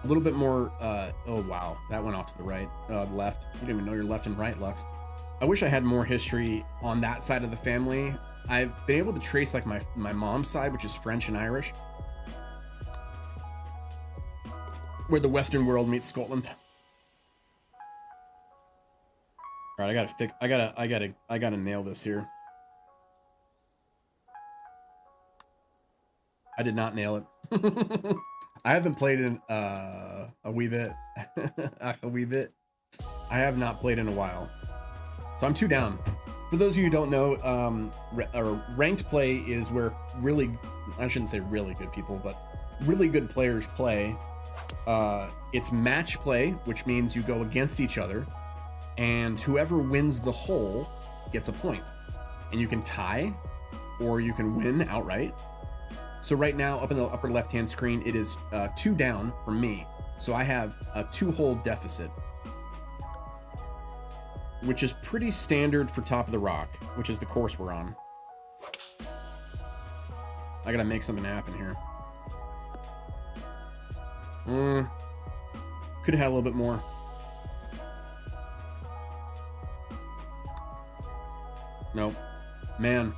Oh wow, that went off to the right, left. You didn't even know your left and right, Lux. I wish I had more history on that side of the family. I've been able to trace like my mom's side, which is French and Irish, where the Western world meets Scotland. All right, I gotta nail this here. I did not nail it. I haven't played in a wee bit. A wee bit. I have not played in a while. So I'm 2 down. For those of you who don't know, ranked play is where really, I shouldn't say really good people, but really good players play. It's match play, which means you go against each other, and whoever wins the hole gets a point. And you can tie, or you can win outright. So right now, up in the upper left-hand screen, it is 2 down for me. So I have a 2-hole deficit, which is pretty standard for Top of the Rock, which is the course we're on. I gotta make something happen here. Could have had a little bit more. Nope. Man.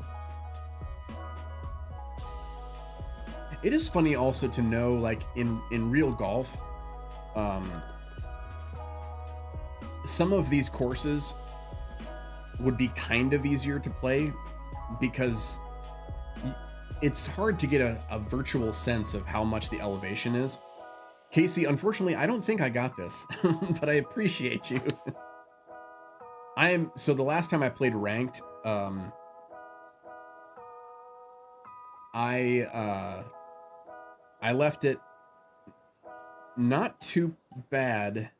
It is funny also to know, like, in real golf, some of these courses would be kind of easier to play because it's hard to get a virtual sense of how much the elevation is. Casey, unfortunately, I don't think I got this, but I appreciate you. So the last time I played ranked, I left it not too bad.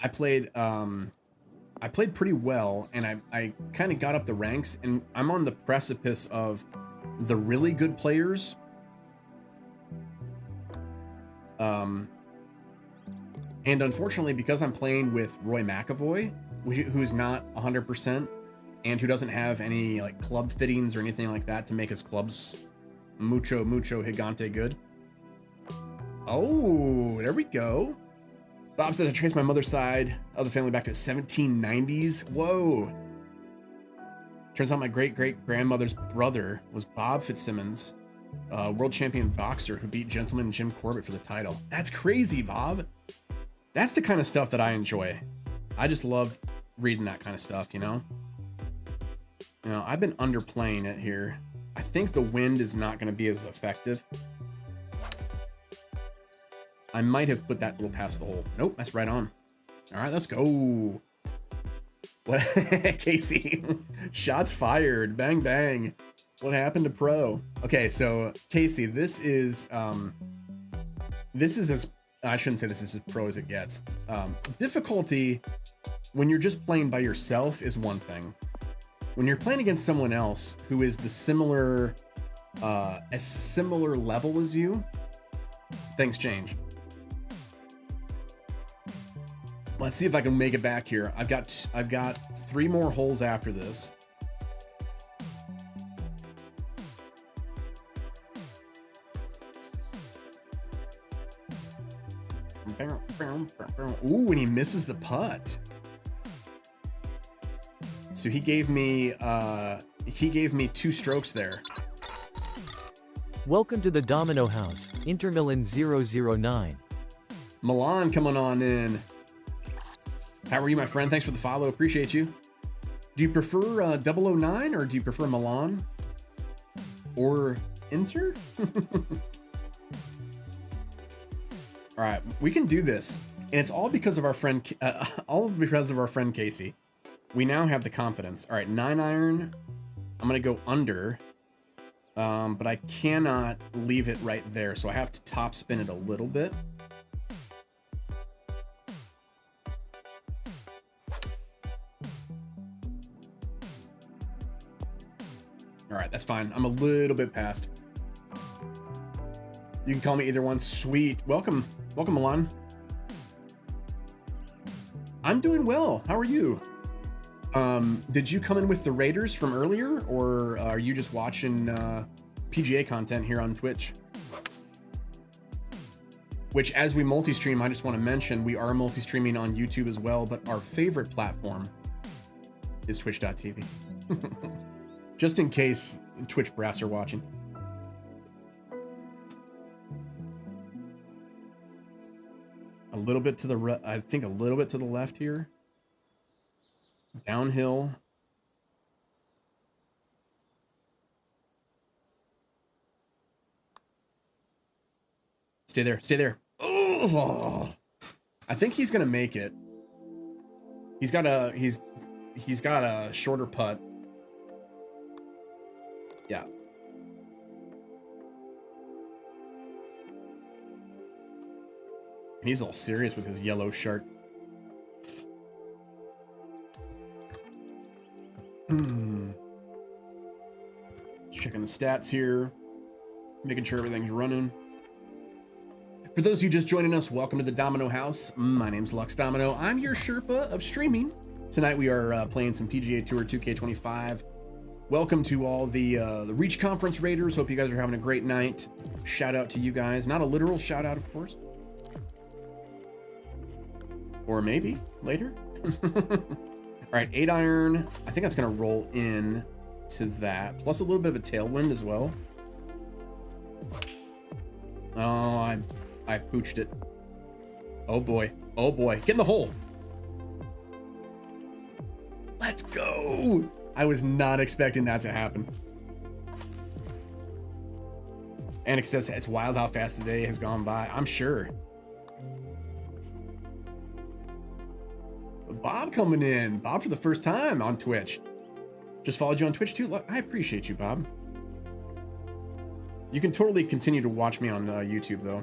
I played pretty well, and I kind of got up the ranks, and I'm on the precipice of the really good players. And unfortunately, because I'm playing with Roy McAvoy, who's not 100%, and who doesn't have any like club fittings or anything like that to make his clubs mucho gigante good. Oh, there we go. Bob says I traced my mother's side of the family back to 1790s. Whoa. Turns out my great-great-grandmother's brother was Bob Fitzsimmons, world champion boxer who beat gentleman Jim Corbett for the title. That's crazy, Bob. That's the kind of stuff that I enjoy. I just love reading that kind of stuff, you know? You know, I've been underplaying it here. I think the wind is not going to be as effective. I might have put that little past the hole. Nope, that's right on. All right, let's go. What, Casey? Shots fired. Bang, bang. What happened to pro? Okay, so Casey, this is as, I shouldn't say this is as pro as it gets. Difficulty when you're just playing by yourself is one thing. When you're playing against someone else who is a similar level as you, things change. Let's see if I can make it back here. I've got 3 more holes after this. Ooh, and he misses the putt. So he gave me 2 strokes there. Welcome to the Domino House, Intermilan 009. Milan coming on in. How are you, my friend? Thanks for the follow. Appreciate you. Do you prefer 009 or do you prefer Milan? Or Inter? All right, we can do this. And it's all because of our friend, Casey. We now have the confidence. All right, 9-iron. I'm going to go under. But I cannot leave it right there. So I have to top spin it a little bit. All right, that's fine. I'm a little bit past. You can call me either one. Sweet. Welcome. Welcome, Milan. I'm doing well. How are you? Did you come in with the Raiders from earlier, or are you just watching PGA content here on Twitch? Which, as we multi-stream, I just want to mention, we are multi-streaming on YouTube as well, but our favorite platform is twitch.tv. Just in case Twitch brass are watching. A little bit to the I think a little bit to the left here. Downhill. Stay there. Stay there. Oh, I think he's gonna make it. He's got a shorter putt. Yeah. And he's all serious with his yellow shirt. Just checking the stats here, making sure everything's running. For those of you just joining us, welcome to the Domino House. My name's Lux Domino. I'm your Sherpa of streaming. Tonight we are playing some PGA Tour 2K25. Welcome to all the Reach Conference Raiders. Hope you guys are having a great night. Shout out to you guys. Not a literal shout out, of course. Or maybe later. All right, 8-iron. I think that's going to roll in to that. Plus a little bit of a tailwind as well. Oh, I pooched it. Oh boy. Oh boy. Get in the hole. Let's go. I was not expecting that to happen. Anik says it's wild how fast the day has gone by. I'm sure. Bob coming in. Bob for the first time on Twitch. Just followed you on Twitch too. Look, I appreciate you, Bob. You can totally continue to watch me on YouTube though.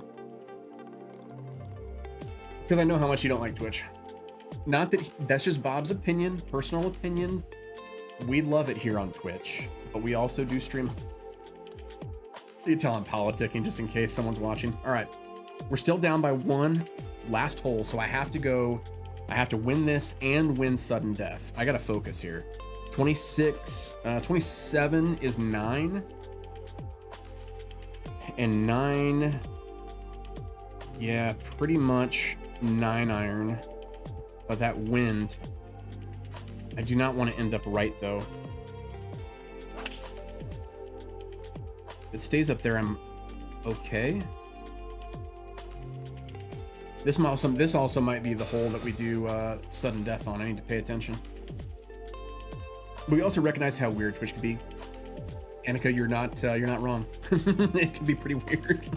Because I know how much you don't like Twitch. Not that that's just Bob's opinion, personal opinion. We love it here on Twitch, but we also do stream. You tell I'm politicking just in case someone's watching. All right, we're still down by one last hole, so I have to win this and win sudden death. I gotta focus here. 26, 27 is 9. And 9, yeah, pretty much 9 iron. But that wind, I do not want to end up right though. If it stays up there, I'm okay. This also might be the hole that we do sudden death on. I need to pay attention. But we also recognize how weird Twitch could be. Annika, you're not wrong. It can be pretty weird.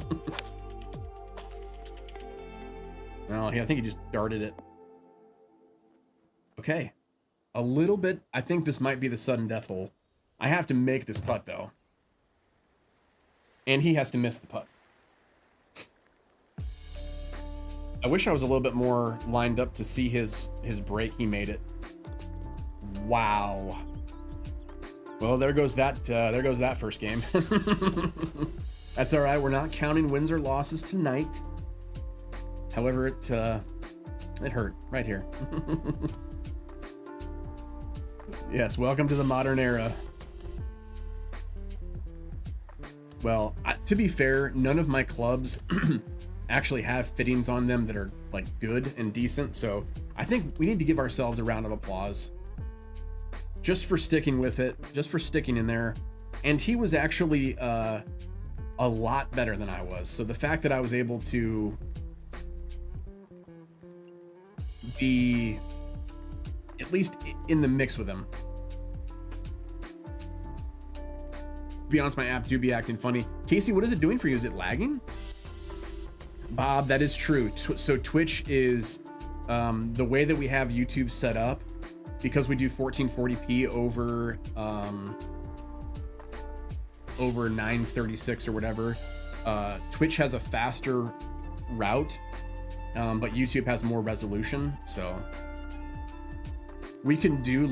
Oh, yeah, I think he just darted it. Okay. A little bit. I think this might be the sudden death hole. I have to make this putt, though. And he has to miss the putt. I wish I was a little bit more lined up to see his break. He made it. Wow. Well, there goes that first game. That's all right. We're not counting wins or losses tonight. However, it hurt right here. Yes, welcome to the modern era. Well, to be fair, none of my clubs actually have fittings on them that are like good and decent. So I think we need to give ourselves a round of applause. Just for sticking with it, just for sticking in there. And he was actually a lot better than I was. So the fact that I was able to be at least in the mix with him. To be honest, my app do be acting funny. Casey, what is it doing for you? Is it lagging? Bob, that is true. So Twitch is the way that we have YouTube set up. Because we do 1440p over 936 or whatever, Twitch has a faster route, but YouTube has more resolution. So we can do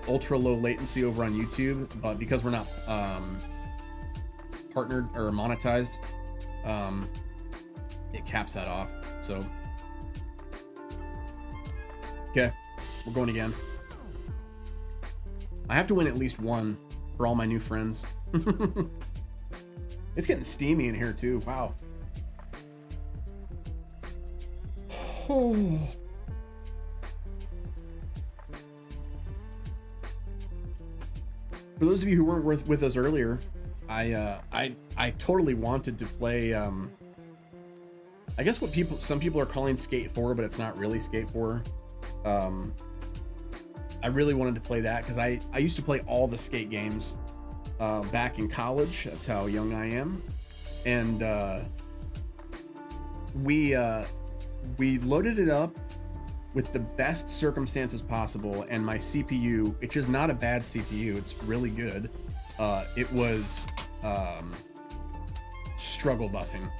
ultra low latency over on YouTube, but because we're not partnered or monetized, it caps that off. So okay, we're going again. I have to win at least one for all my new friends. It's getting steamy in here too. Wow. Oh. For those of you who weren't with us earlier, I totally wanted to play I guess what some people are calling Skate 4, but it's not really Skate 4. I really wanted to play that because I used to play all the skate games back in college. That's how young I am. And we loaded it up with the best circumstances possible, and my CPU, which is not a bad CPU, it's really good. It was struggle busing,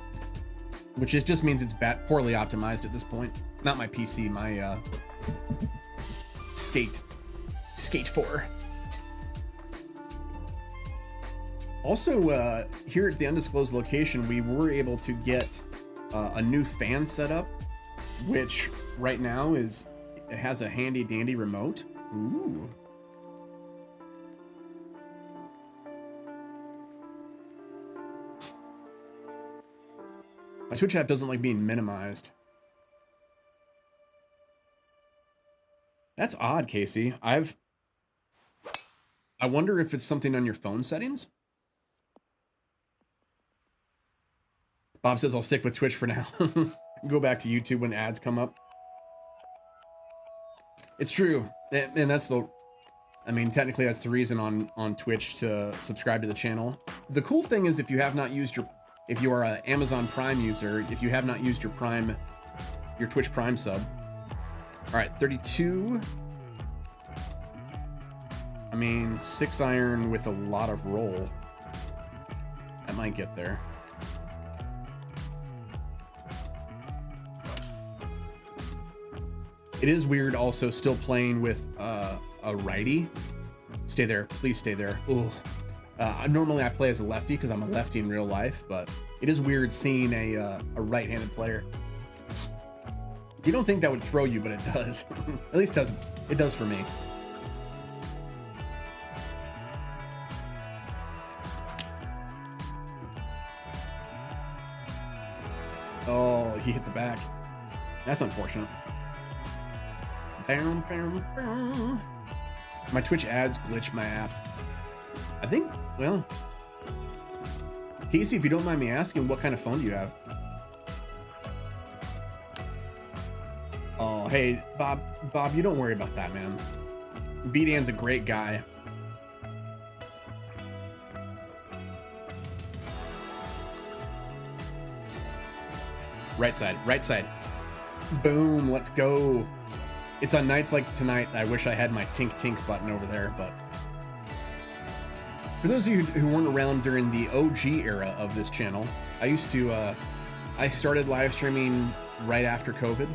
which just means it's poorly optimized at this point. Not my PC, my Skate 4. Also, here at the undisclosed location, we were able to get a new fan setup, which right now it has a handy dandy remote. Ooh. My Twitch app doesn't like being minimized. That's odd, Casey. I wonder if it's something on your phone settings. Bob says I'll stick with Twitch for now. Go back to YouTube when ads come up. It's true. And that's technically that's the reason on Twitch to subscribe to the channel. The cool thing is if you are an Amazon Prime user, if you have not used your Twitch Prime sub. All right, 32. 6 iron with a lot of roll. That might get there. It is weird also still playing with a righty. Stay there, please stay there. Ooh. Normally I play as a lefty because I'm a lefty in real life, but it is weird seeing a right-handed player. You don't think that would throw you, but it does. At least it does for me. Oh, he hit the back. That's unfortunate. Bam, bam, bam. My Twitch ads glitch my app. I think, well, Casey, if you don't mind me asking, what kind of phone do you have? Oh, hey, Bob, you don't worry about that, man. B-Dan's a great guy. Right side, right side. Boom, let's go. It's on nights like tonight I wish I had my tink tink button over there, but for those of you who weren't around during the OG era of this channel, I used to, I started live streaming right after COVID.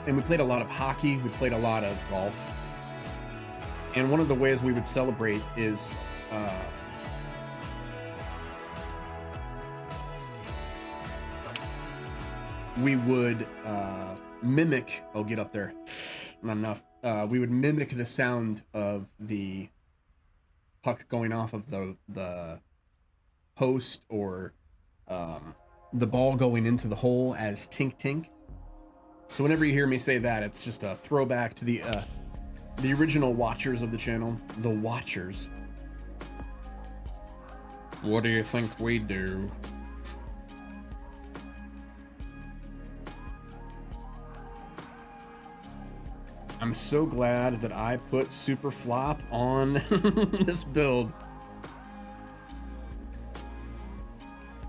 And we played a lot of hockey, we played a lot of golf. And one of the ways we would celebrate is, we would mimic, oh, get up there, not enough. We would mimic the sound of the puck going off of the post or the ball going into the hole as tink tink. So whenever you hear me say that, it's just a throwback to the original watchers of the channel, the watchers. What do you think we do? I'm so glad that I put super flop on this build.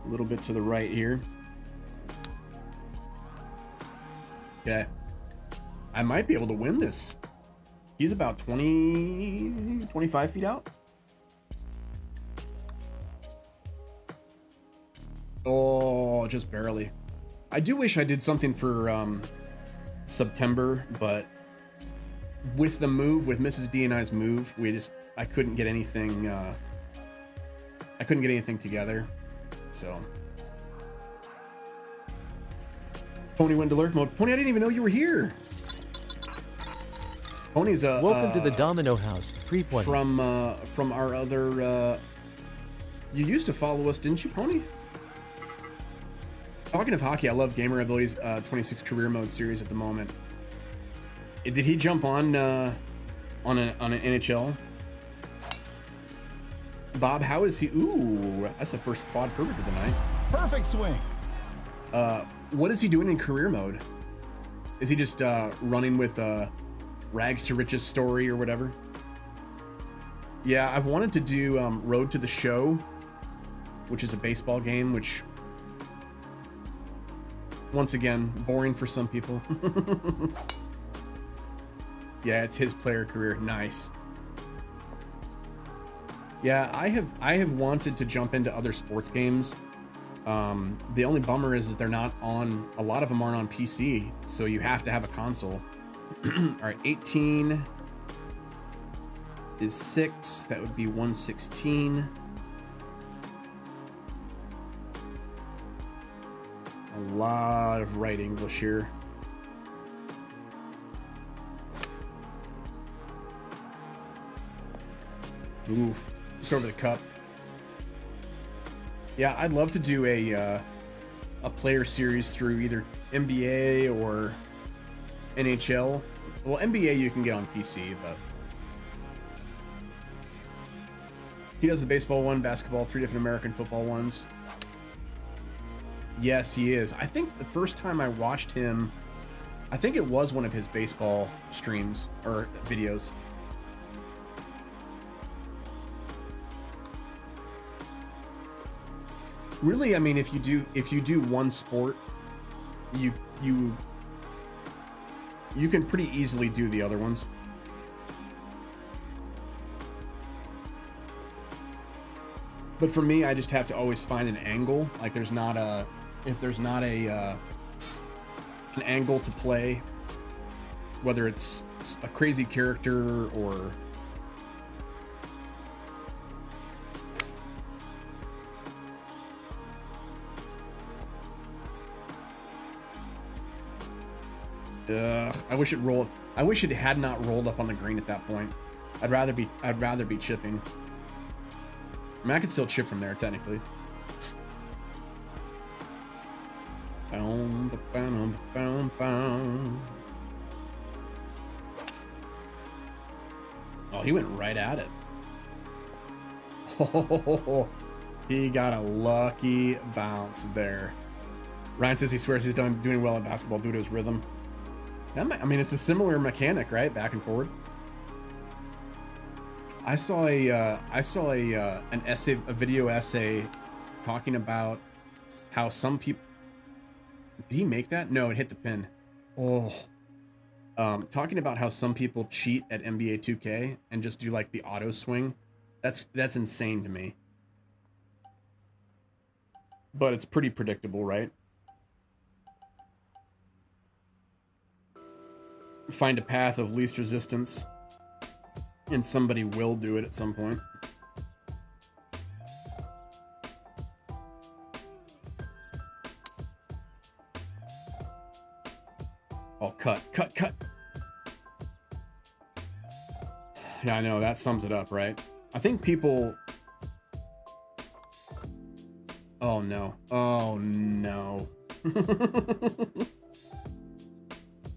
A little bit to the right here. Okay. I might be able to win this. He's about 25 feet out. Oh, just barely. I do wish I did something for September, but with the move, with Mrs. D and I's move, I couldn't get anything, together, so. Pony went to lurk mode. Pony, I didn't even know you were here. Pony's welcome to the Domino House, pre-play. From our other, you used to follow us, didn't you, Pony? Talking of hockey, I love Gamer Abilities 26 career mode series at the moment. Did he jump on an NHL? Bob, how is he? Ooh, that's the first quad perfect of the night. Perfect swing. What is he doing in career mode? Is he just running with Rags to Riches story or whatever? Yeah, I wanted to do Road to the Show, which is a baseball game, which, once again, boring for some people. Yeah, it's his player career. Nice. Yeah, I have wanted to jump into other sports games. The only bummer is they're not on, a lot of them aren't on PC, so you have to have a console. All right, 18 is 6. That would be 116. A lot of right English here. Ooh, just over the cup. Yeah, I'd love to do a player series through either NBA or NHL. Well, NBA you can get on PC, but he does the baseball one, basketball, 3 different American football ones. Yes, he is. I think the first time I watched him, I think it was one of his baseball streams or videos. Really, I mean, if you do one sport, you can pretty easily do the other ones. But for me, I just have to always find an angle. Like if there's not a an angle to play, whether it's a crazy character or I wish it rolled. I wish it had not rolled up on the green at that point. I'd rather be chipping. I mean, I could still chip from there technically. Boom, boom, boom, boom. Oh, he went right at it. Oh, he got a lucky bounce there. Ryan says he swears he's doing well at basketball due to his rhythm. I mean, it's a similar mechanic, right? Back and forward. I saw an essay, a video essay, talking about how some people. Did he make that? No, it hit the pin. Oh. Talking about how some people cheat at NBA 2K and just do like the auto swing. That's insane to me. But it's pretty predictable, right? Find a path of least resistance, and somebody will do it at some point. Oh, cut. Yeah, I know, that sums it up, right? I think people... Oh, no. Oh, no.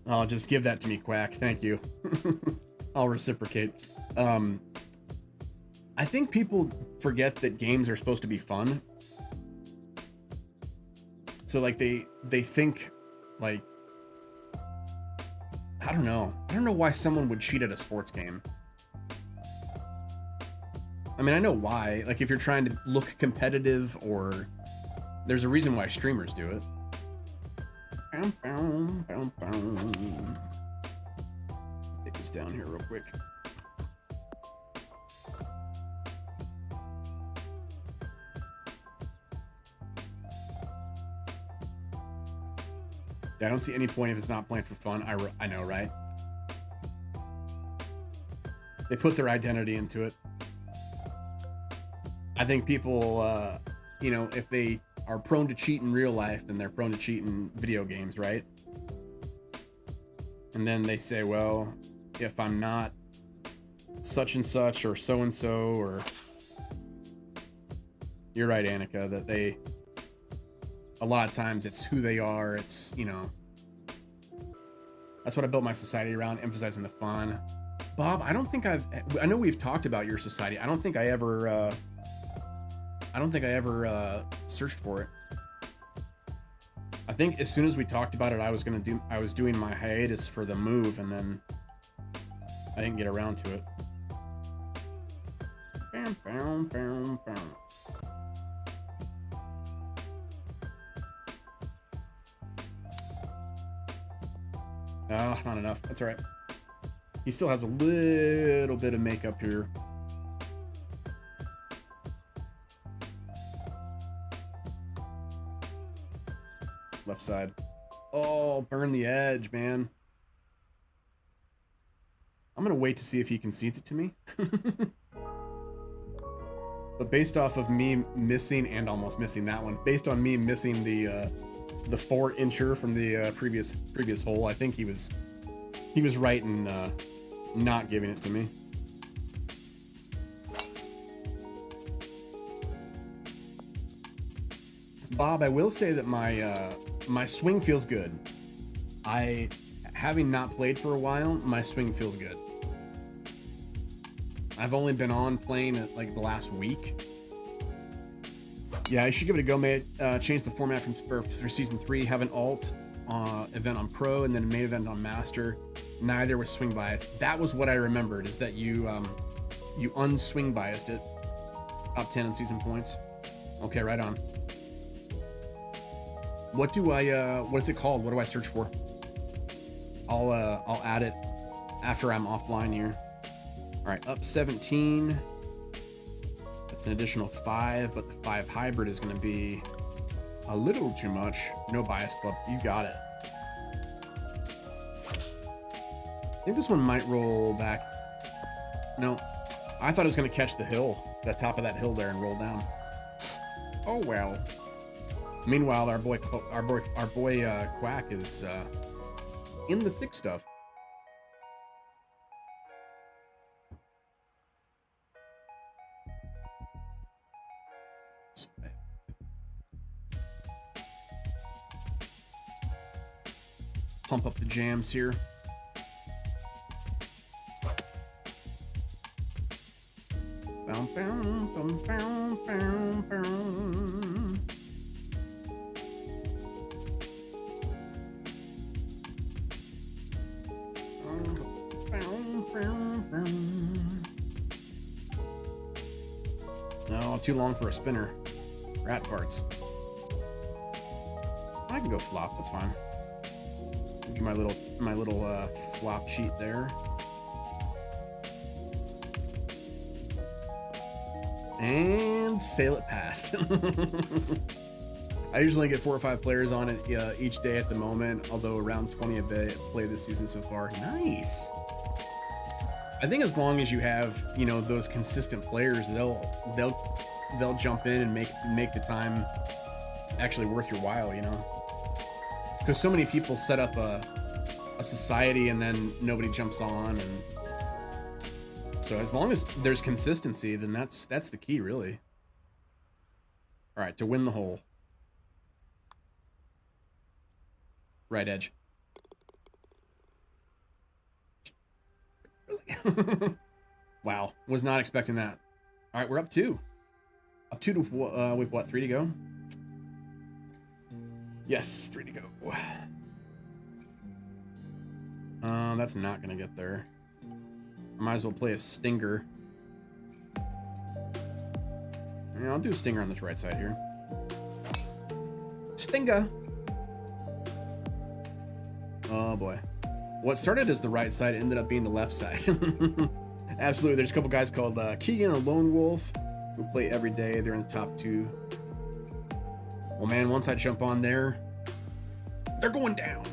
I'll just give that to me, Quack. Thank you. I'll reciprocate. I think people forget that games are supposed to be fun. So, like, they think, like... I don't know. I don't know why someone would cheat at a sports game. I mean, I know why. Like, if you're trying to look competitive, or... There's a reason why streamers do it. Take this down here real quick. Yeah, I don't see any point if it's not playing for fun. I know, right? They put their identity into it. I think people, you know, if they are prone to cheat in real life, then they're prone to cheat in video games, right? And then they say, well, if I'm not such and such or so and so, or... You're right, Annika, that they... A lot of times it's who they are, it's, you know... That's what I built my society around, emphasizing the fun. Bob, I don't think I know we've talked about your society. I don't think I ever searched for it. I think as soon as we talked about it, I was doing my hiatus for the move, and then I didn't get around to it. Bam, bam, bam, bam. Ah, not enough. That's all right. He still has a little bit of makeup here. Left side. Oh, burn the edge, man. I'm gonna wait to see if he concedes it to me. But based off of me missing, and almost missing that one, based on me missing the 4-incher from the previous hole, I think he was right in not giving it to me. Bob, I will say that my swing feels good. Having not played for a while, my swing feels good. I've only been on playing it like the last week. Yeah, I should give it a go, mate. Change the format for season 3. Have an alt event on pro, and then a main event on master. Neither was swing biased. That was what I remembered, is that you unswing biased it. Top 10 in season points. Okay, right on. What is it called? What do I search for? I'll add it after I'm offline here. All right, up 17. That's an additional 5, but the 5 hybrid is going to be a little too much. No bias club. You got it. I think this one might roll back. No, I thought it was going to catch the hill, the top of that hill there, and roll down. Oh well. Meanwhile, our boy Quack is in the thick stuff. Pump up the jams here. Bow, bow, bow, bow, bow, bow. No, too long for a spinner. Rat farts. I can go flop, that's fine. Give my little flop sheet there. And sail it past. I usually get 4 or 5 players on it each day at the moment, although around 20 a play this season so far. Nice. I think as long as you have, you know, those consistent players, they'll jump in and make the time actually worth your while, you know. Because so many people set up a society and then nobody jumps on, and so as long as there's consistency, then that's the key, really. All right, to win the hole. Right edge. Wow, was not expecting that. All right, we're up 2. Up 2 to with what, 3 to go? Yes, 3 to go. That's not gonna get there. I might as well play a stinger. Yeah, I'll do a stinger on this right side here. Stinger. Oh boy. What started as the right side ended up being the left side. Absolutely. There's a couple guys called Keegan and Lone Wolf who play every day. They're in the top 2. Well, man, once I jump on there, they're going down.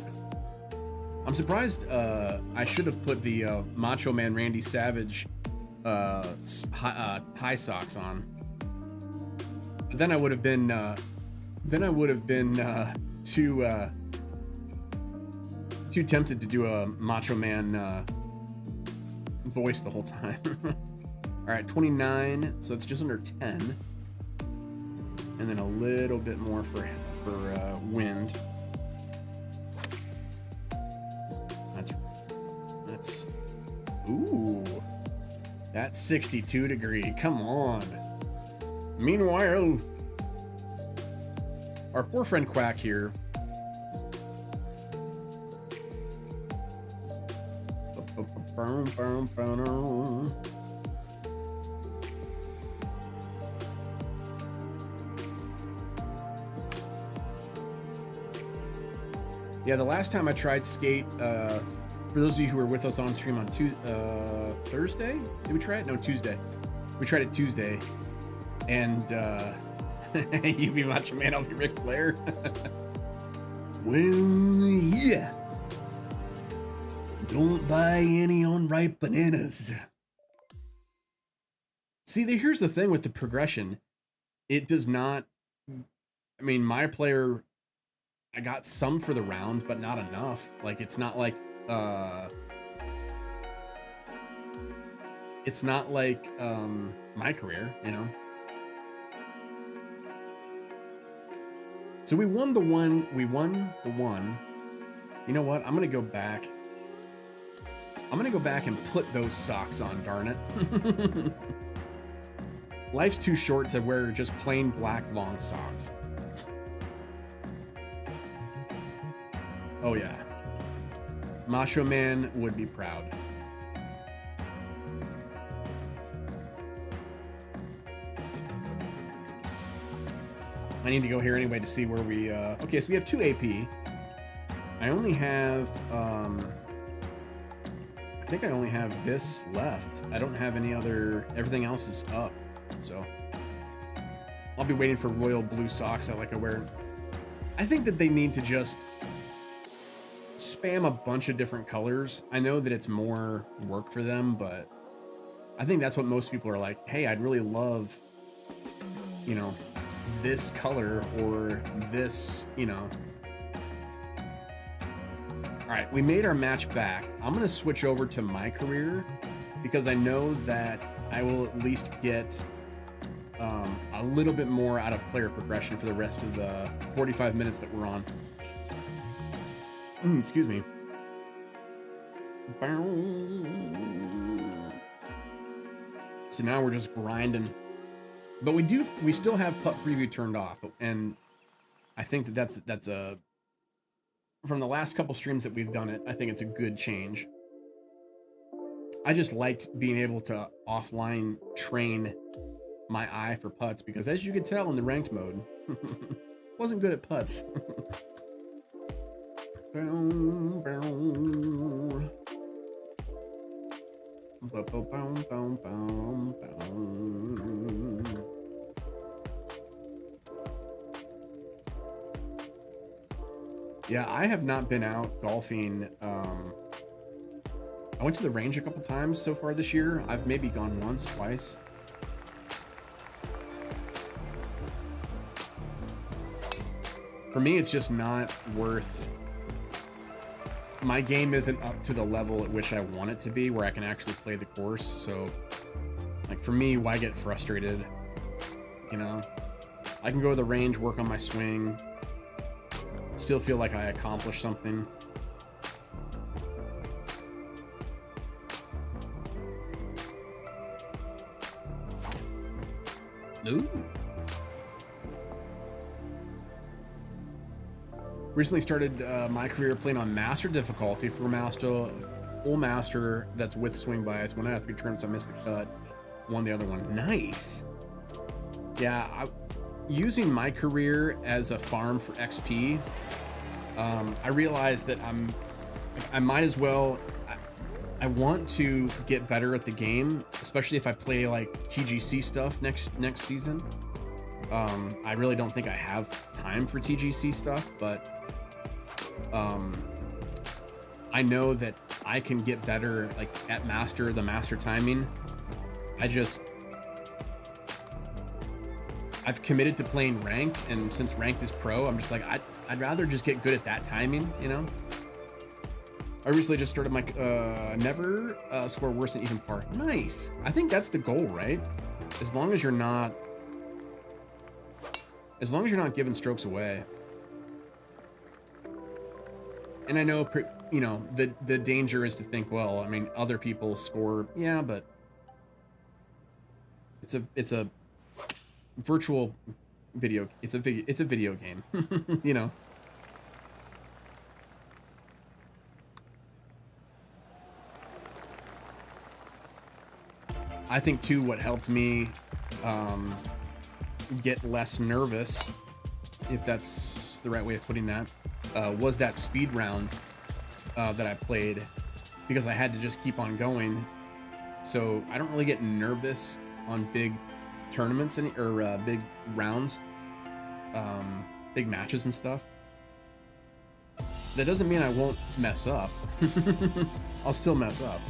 I'm surprised. I should have put the Macho Man Randy Savage high socks on. But then I would have been too tempted to do a Macho Man voice the whole time. All right, 29, so it's just under 10, and then a little bit more for wind. That's ooh, that's 62 degree. Come on. Meanwhile, our poor friend Quack here. Yeah, the last time I tried skate, for those of you who were with us on stream on Thursday, did we try it? No, Tuesday. We tried it Tuesday, and you be Macho Man, I'll be Ric Flair. Well, yeah. Don't buy any unripe bananas. See, here's the thing with the progression. It does not... I mean, my player... I got some for the round, but not enough. Like, it's not like... it's not like my career, you know? So we won the one. You know what? I'm going to go back. I'm gonna go back and put those socks on, darn it. Life's too short to wear just plain black long socks. Oh yeah. Macho Man would be proud. I need to go here anyway to see where we, okay, so we have 2 AP. I only have, I think I only have this left. I don't have any other, everything else is up. So I'll be waiting for royal blue socks I wear. I think that they need to just, spam a bunch of different colors. I know that it's more work for them, but I think that's what most people are like, hey, I'd really love, you know, this color or this, you know. All right, we made our match back. I'm gonna switch over to my career because I know that I will at least get a little bit more out of player progression for the rest of the 45 minutes that we're on. Excuse me. So now we're just grinding, but we still have putt preview turned off, and I think that's a, from the last couple streams that we've done it, I think it's a good change. I just liked being able to offline train my eye for putts because, as you could tell in the ranked mode, wasn't good at putts. Yeah, I have not been out golfing. I went to the range a couple times so far this year. I've maybe gone once, twice. For me, it's just not worth. My game isn't up to the level at which I want it to be, where I can actually play the course. So, like, for me, why get frustrated? You know, I can go to the range, work on my swing, still feel like I accomplished something. Ooh. Recently started my career playing on master difficulty for full master that's with swing bias. When I had 3 turns, I missed the cut. Won the other one. Nice. Yeah, using my career as a farm for XP, I realized that I might as well. I want to get better at the game, especially if I play like TGC stuff next season. I really don't think I have time for TGC stuff, but I know that I can get better like at the master timing. I've committed to playing ranked, and since ranked is pro, I'm just like, I'd rather just get good at that timing, you know? I recently just started my never score worse than even par. Nice. I think that's the goal, right? As long as you're not giving strokes away. And I know, you know, the danger is to think, well, I mean, other people score, yeah, but it's a virtual video. It's a video game, you know. I think too, what helped me get less nervous, if that's the right way of putting that, was that speed round that I played, because I had to just keep on going. So I don't really get nervous on big tournaments or big rounds, big matches and stuff. That doesn't mean I won't mess up. I'll still mess up.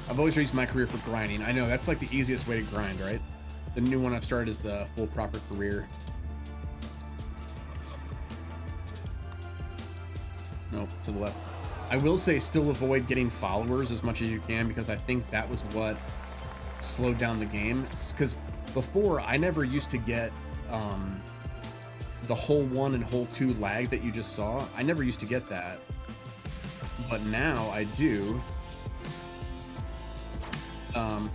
I've always used my career for grinding. I know, that's like the easiest way to grind, right? The new one I've started is the full proper career. Nope, to the left. I will say still avoid getting followers as much as you can, because I think that was what slowed down the game. Because before, I never used to get the hole 1 and hole 2 lag that you just saw. I never used to get that. But now I do.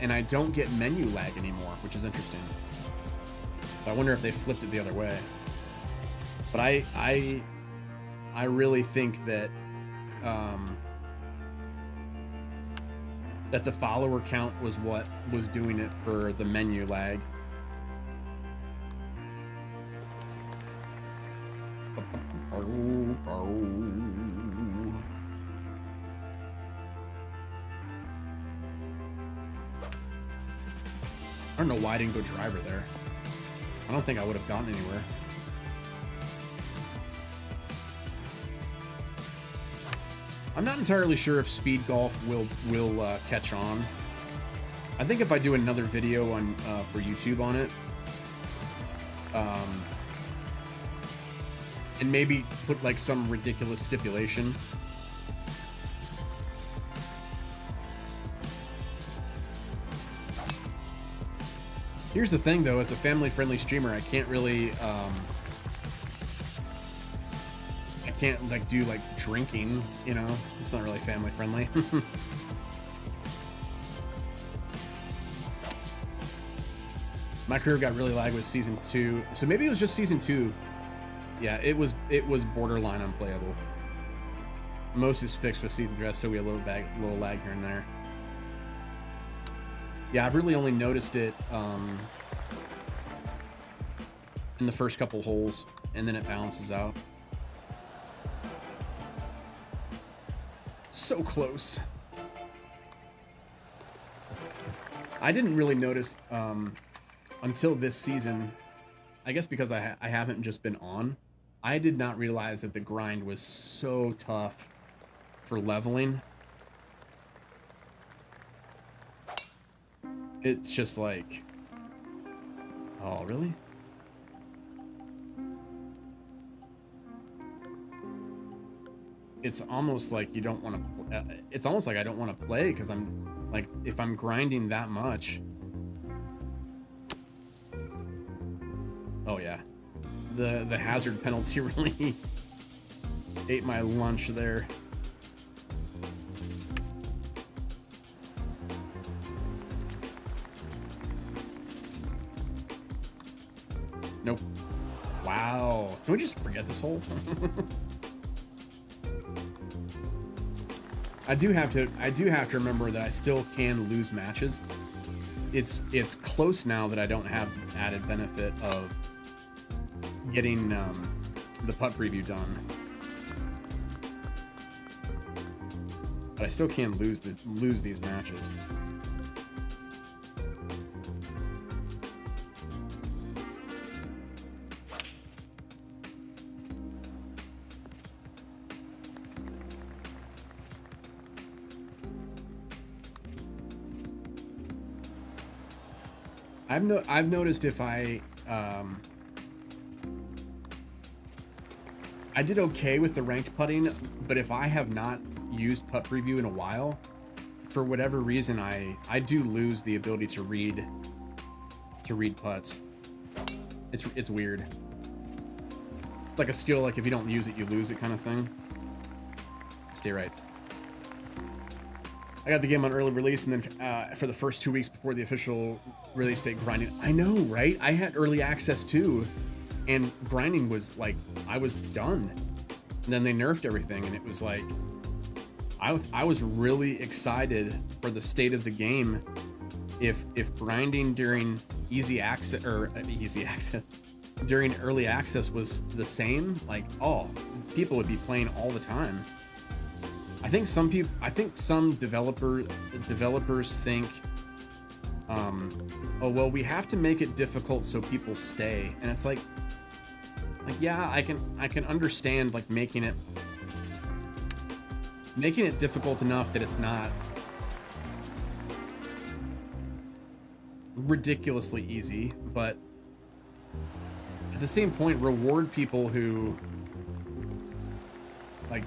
And I don't get menu lag anymore, which is interesting. So I wonder if they flipped it the other way. But I really think that that the follower count was what was doing it for the menu lag. I don't know why I didn't go driver there. I don't think I would have gotten anywhere. I'm not entirely sure if speed golf will catch on. I think if I do another video on for YouTube on it, and maybe put like some ridiculous stipulation. Here's the thing though, as a family-friendly streamer, I can't really I can't like do like drinking, you know, it's not really family friendly. My career got really lag with season 2, so maybe it was just season 2. Yeah, it was borderline unplayable. Most is fixed with season 3, so we had a little lag here and there. Yeah, I've really only noticed it in the first couple holes, and then it balances out. So close. I didn't really notice until this season, I guess because I haven't just been on, I did not realize that the grind was so tough for leveling. It's just like, oh, really? It's almost like you don't want to, it's almost like I don't want to play because I'm like, if I'm grinding that much. Oh yeah, the hazard penalty really ate my lunch there. Nope. Wow. Can we just forget this hole? I do have to remember that I still can lose matches. It's close now that I don't have the added benefit of getting the putt preview done. But I still can lose these matches. I've noticed if I did okay with the ranked putting, but if I have not used putt preview in a while, for whatever reason, I do lose the ability to read putts. It's weird. It's like a skill, like if you don't use it, you lose it kind of thing. Stay right. I got the game on early release, and then for the first 2 weeks before the official release date, grinding. I know, right? I had early access too, and grinding was like, I was done. And then they nerfed everything, and it was like, I was really excited for the state of the game. If grinding during easy access during early access was the same, like, oh, people would be playing all the time. I think some developers think, oh well, we have to make it difficult so people stay, and it's like yeah, I can understand like making it difficult enough that it's not ridiculously easy, but at the same point, reward people who like.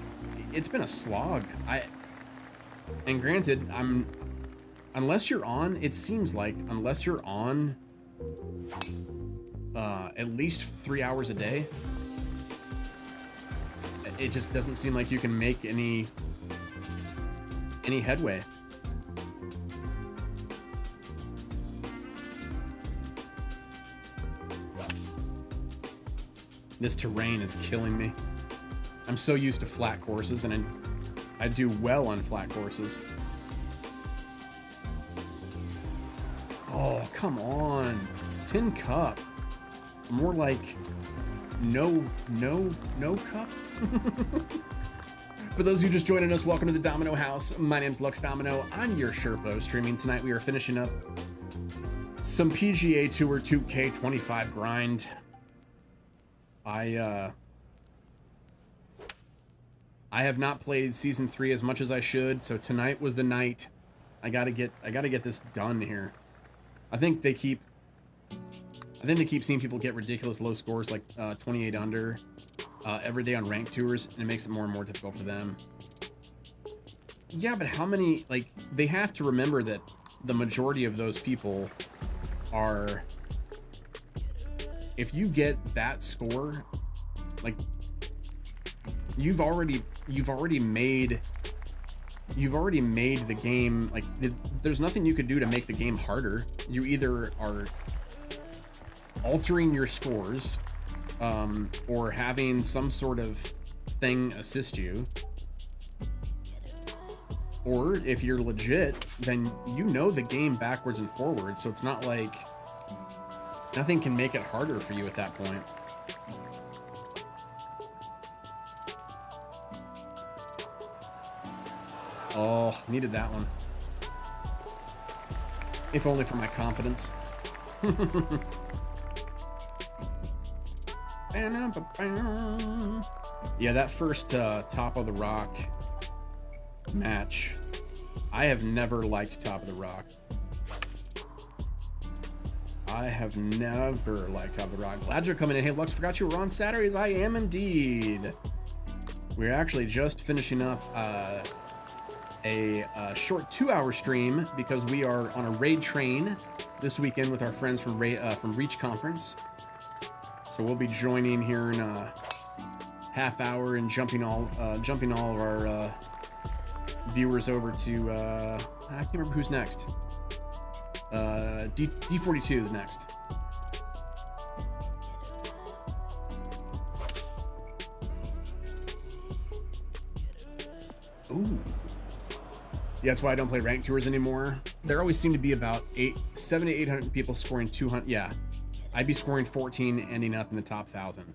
It's been a slog. And granted, unless you're on, it seems like unless you're on at least 3 hours a day, it just doesn't seem like you can make any headway. This terrain is killing me. I'm so used to flat courses, and I do well on flat courses. Oh, come on. Tin cup. More like no cup. For those of you just joining us, welcome to the Domino House. My name's Lux Domino. I'm your Sherpo. Streaming tonight, we are finishing up some PGA Tour 2K25 I have not played season 3 as much as I should, so tonight was the night. I gotta get this done here. I think they keep seeing people get ridiculous low scores like 28 under every day on ranked tours, and it makes it more and more difficult for them. Yeah, but how many, like, they have to remember that the majority of those people are, if you get that score, like, you've already made the game, like, there's nothing you could do to make the game harder. You either are altering your scores, or having some sort of thing assist you, or if you're legit, then you know the game backwards and forwards, so it's not like nothing can make it harder for you at that point. Oh, needed that one. If only for my confidence. Yeah, that first Top of the Rock match, I have never liked Top of the Rock. I have never liked Top of the Rock. Glad you're coming in. Hey, Lux, forgot you were on Saturdays. I am indeed. We're actually just finishing up a short 2-hour stream because we are on a raid train this weekend with our friends from Reach Conference. So we'll be joining here in a half hour and jumping all of our viewers over to I can't remember who's next. D42 is next. Ooh. Yeah, that's why I don't play ranked tours anymore. There always seem to be about 700 to 800 people scoring 200. Yeah, I'd be scoring 14, ending up in the top 1,000.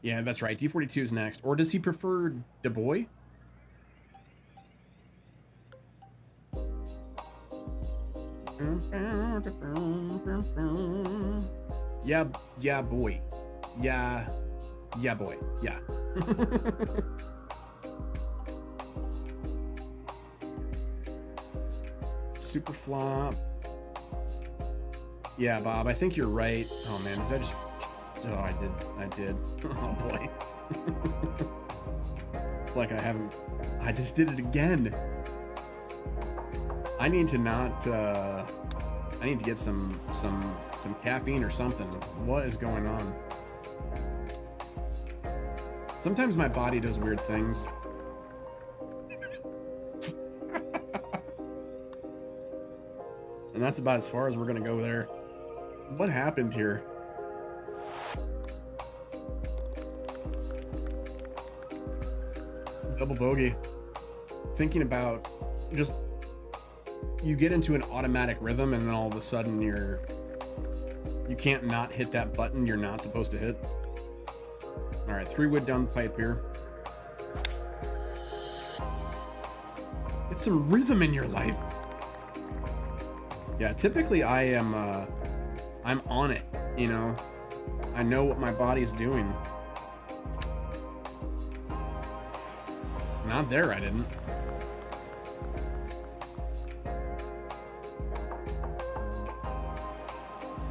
Yeah, that's right. D42 is next. Or does he prefer Du Bois? Yeah, boy. Yeah, boy. Yeah. Super flop. Yeah, Bob, I think you're right. Oh man, did I just... Oh, I did. Oh boy. It's like I just did it again. I need to not, I need to get some caffeine or something. What is going on? Sometimes my body does weird things. And that's about as far as we're gonna go there. What happened here? Double bogey. Thinking about just, you get into an automatic rhythm and then all of a sudden you can't not hit that button you're not supposed to hit. All right, 3-wood down the pipe here. Get some rhythm in your life. Yeah, typically I am, I'm on it, you know? I know what my body's doing. Not there, I didn't.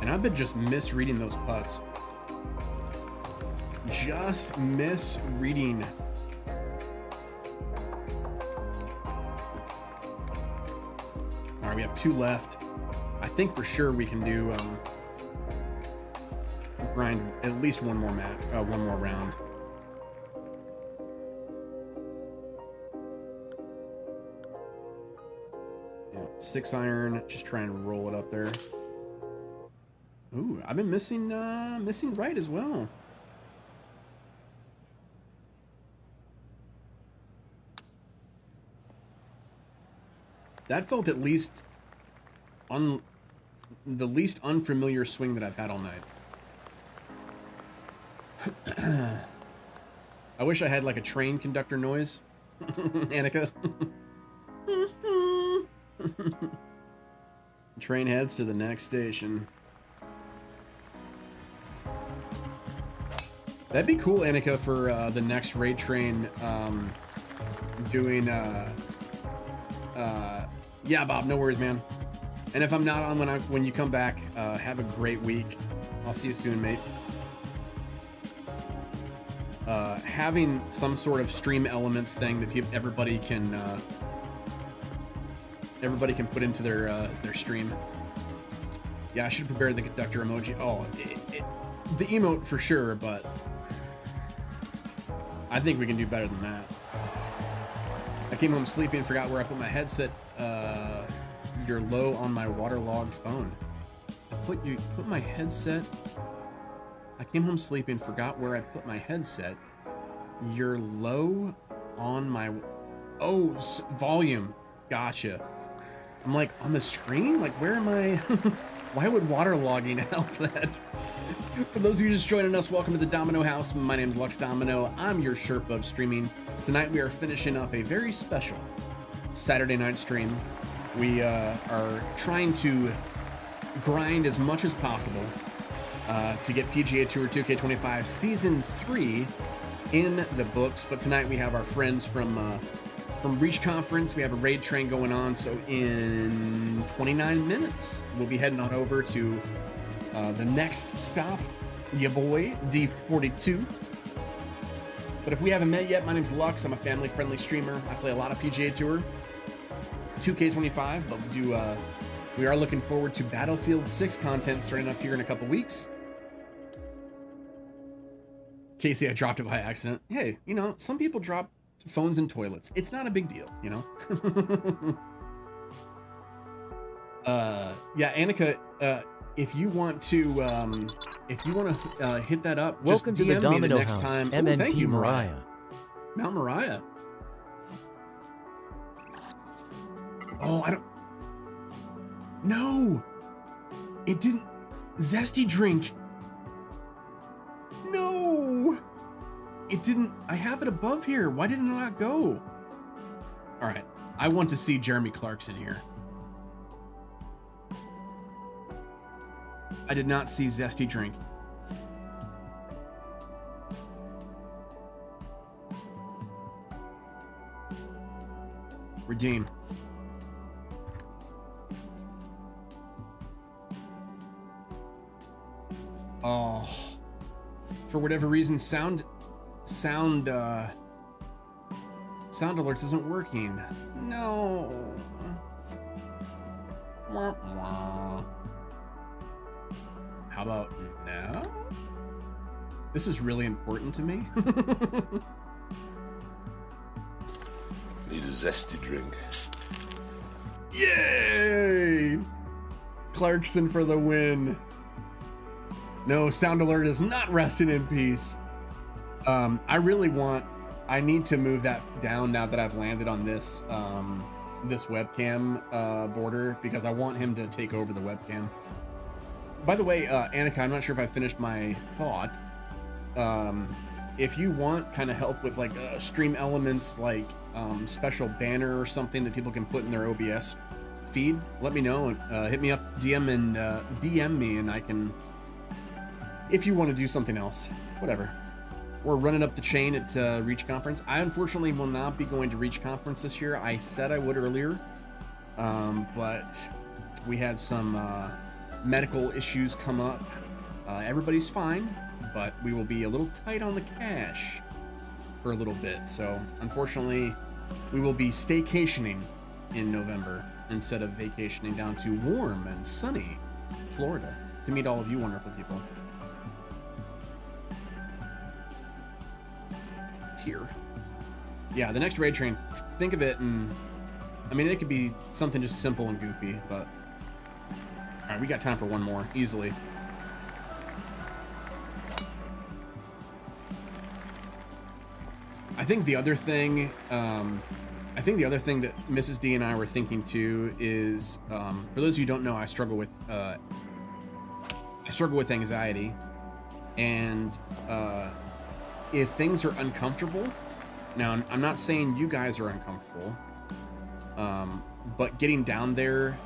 And I've been just misreading those putts. Just misreading. All right, we have 2 left. I think for sure we can do grind at least one more round. Yeah, 6-iron. Just trying to roll it up there. Ooh, I've been missing right as well. That felt at least the least unfamiliar swing that I've had all night. I wish I had like a train conductor noise. Annika. Train heads to the next station. That'd be cool, Annika, for the next raid train. Doing yeah, Bob, no worries, man. And if I'm not on when you come back, have a great week. I'll see you soon, mate. Having some sort of stream elements thing that everybody can put into their stream. Yeah, I should prepare the conductor emoji. Oh, the emote for sure, but I think we can do better than that. I came home sleepy and forgot where I put my headset. You're low on my waterlogged phone. Put my headset. I came home sleepy and forgot where I put my headset. You're low on my... Oh, volume. Gotcha. I'm like, on the screen? Like, where am I? Why would waterlogging help that? For those of you just joining us, welcome to the Domino House. My name is Lux Domino. I'm your Sherpa of streaming. Tonight we are finishing up a very special Saturday night stream. We are trying to grind as much as possible to get PGA Tour 2K25 Season 3 in the books. But tonight we have our friends from Reach Conference. We have a raid train going on, so in 29 minutes we'll be heading on over to the next stop, ya boy, D42. But if we haven't met yet, my name's Lux. I'm a family-friendly streamer. I play a lot of PGA Tour 2K25, but we are looking forward to Battlefield 6 content starting up here in a couple weeks. Casey, I dropped it by accident. Hey, you know, some people drop phones in toilets. It's not a big deal, you know? Yeah, Annika, if you want to hit that up, Welcome just to the DM me the Domino next House, time. MNT Ooh, thank you, Mariah. Mount Moriah. Oh, I don't... No! It didn't... Zesty drink. No! It didn't... I have it above here. Why did it not go? All right. I want to see Jeremy Clarkson here. I did not see Zesty drink. Redeem. Oh, for whatever reason, sound alerts isn't working. No. Wah, wah. How about now? This is really important to me. Need a zesty drink. Yay! Clarkson for the win. No, sound alert is not resting in peace. I need to move that down now that I've landed on this this webcam border, because I want him to take over the webcam. By the way, Annika, I'm not sure if I finished my thought. If you want kind of help with like stream elements, like special banner or something that people can put in their OBS feed, let me know. Hit me up, DM me, and I can, if you want to do something else, whatever. We're running up the chain at Reach Conference. I unfortunately will not be going to Reach Conference this year. I said I would earlier, but we had some medical issues come up. Everybody's fine, but we will be a little tight on the cash for a little bit. So unfortunately, we will be staycationing in November instead of vacationing down to warm and sunny Florida to meet all of you wonderful people. Here. Yeah, the next raid train, think of it, and I mean, it could be something just simple and goofy, but all right, we got time for one more easily. I think the other thing that Mrs. D and I were thinking too is, for those of you who don't know, I struggle with anxiety, and if things are uncomfortable, now I'm not saying you guys are uncomfortable, but getting down there,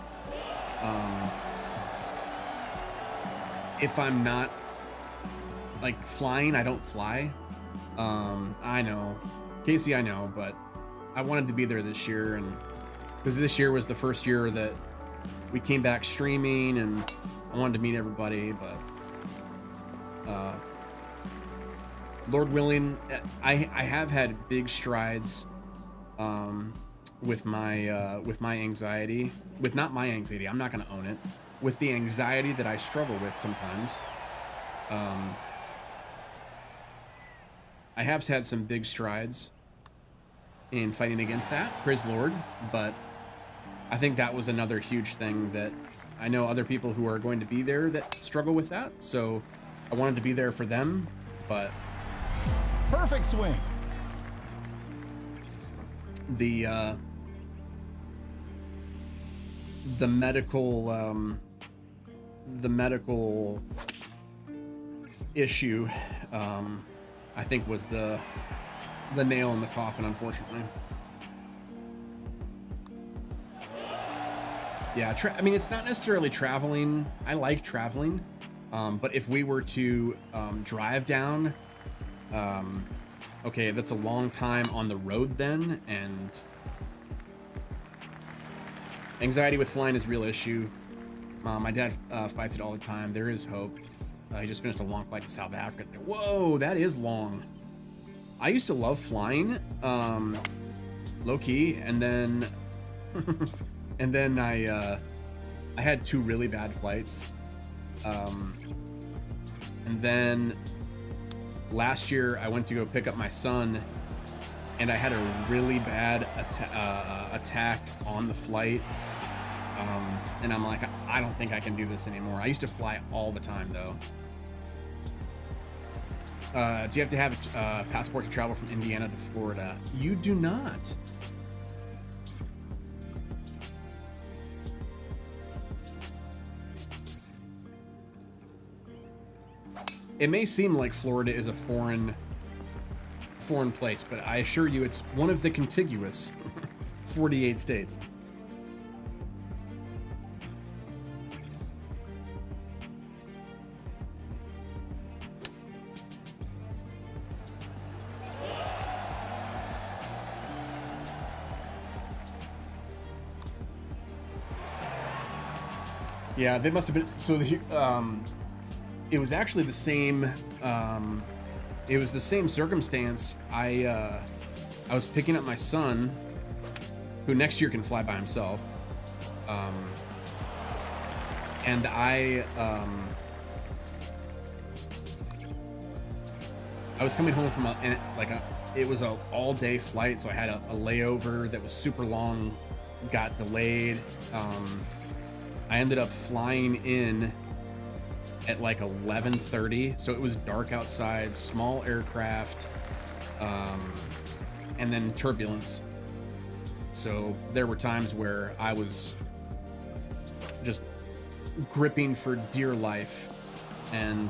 if I'm not like flying. I don't fly. I know, Casey, I know, but I wanted to be there this year, and because this year was the first year that we came back streaming, and I wanted to meet everybody, but Lord willing, I have had big strides with my anxiety, with not my anxiety, I'm not going to own it, with the anxiety that I struggle with sometimes. I have had some big strides in fighting against that, praise the Lord, but I think that was another huge thing that I know other people who are going to be there that struggle with that, so I wanted to be there for them, but perfect swing. The medical issue, I think was the nail in the coffin, unfortunately. Yeah, I mean, it's not necessarily traveling. I like traveling, but if we were to drive down, okay, that's a long time on the road then, and anxiety with flying is a real issue. My dad fights it all the time. There is hope. He just finished a long flight to South Africa. Whoa, that is long. I used to love flying, low key, and then and then I had 2 really bad flights, and then last year I went to go pick up my son, and I had a really bad attack on the flight, and I'm like, I don't think I can do this anymore. I used to fly all the time though. Do you have to have a passport to travel from Indiana to Florida? You do not. It may seem like Florida is a foreign place, but I assure you it's one of the contiguous 48 states. Yeah, they must have been. So it was actually the same. It was the same circumstance. I was picking up my son, who next year can fly by himself, and I was coming home from it was a all-day flight, so I had a layover that was super long, got delayed. I ended up flying in at like 11:30, so it was dark outside, small aircraft, and then turbulence. So there were times where I was just gripping for dear life, and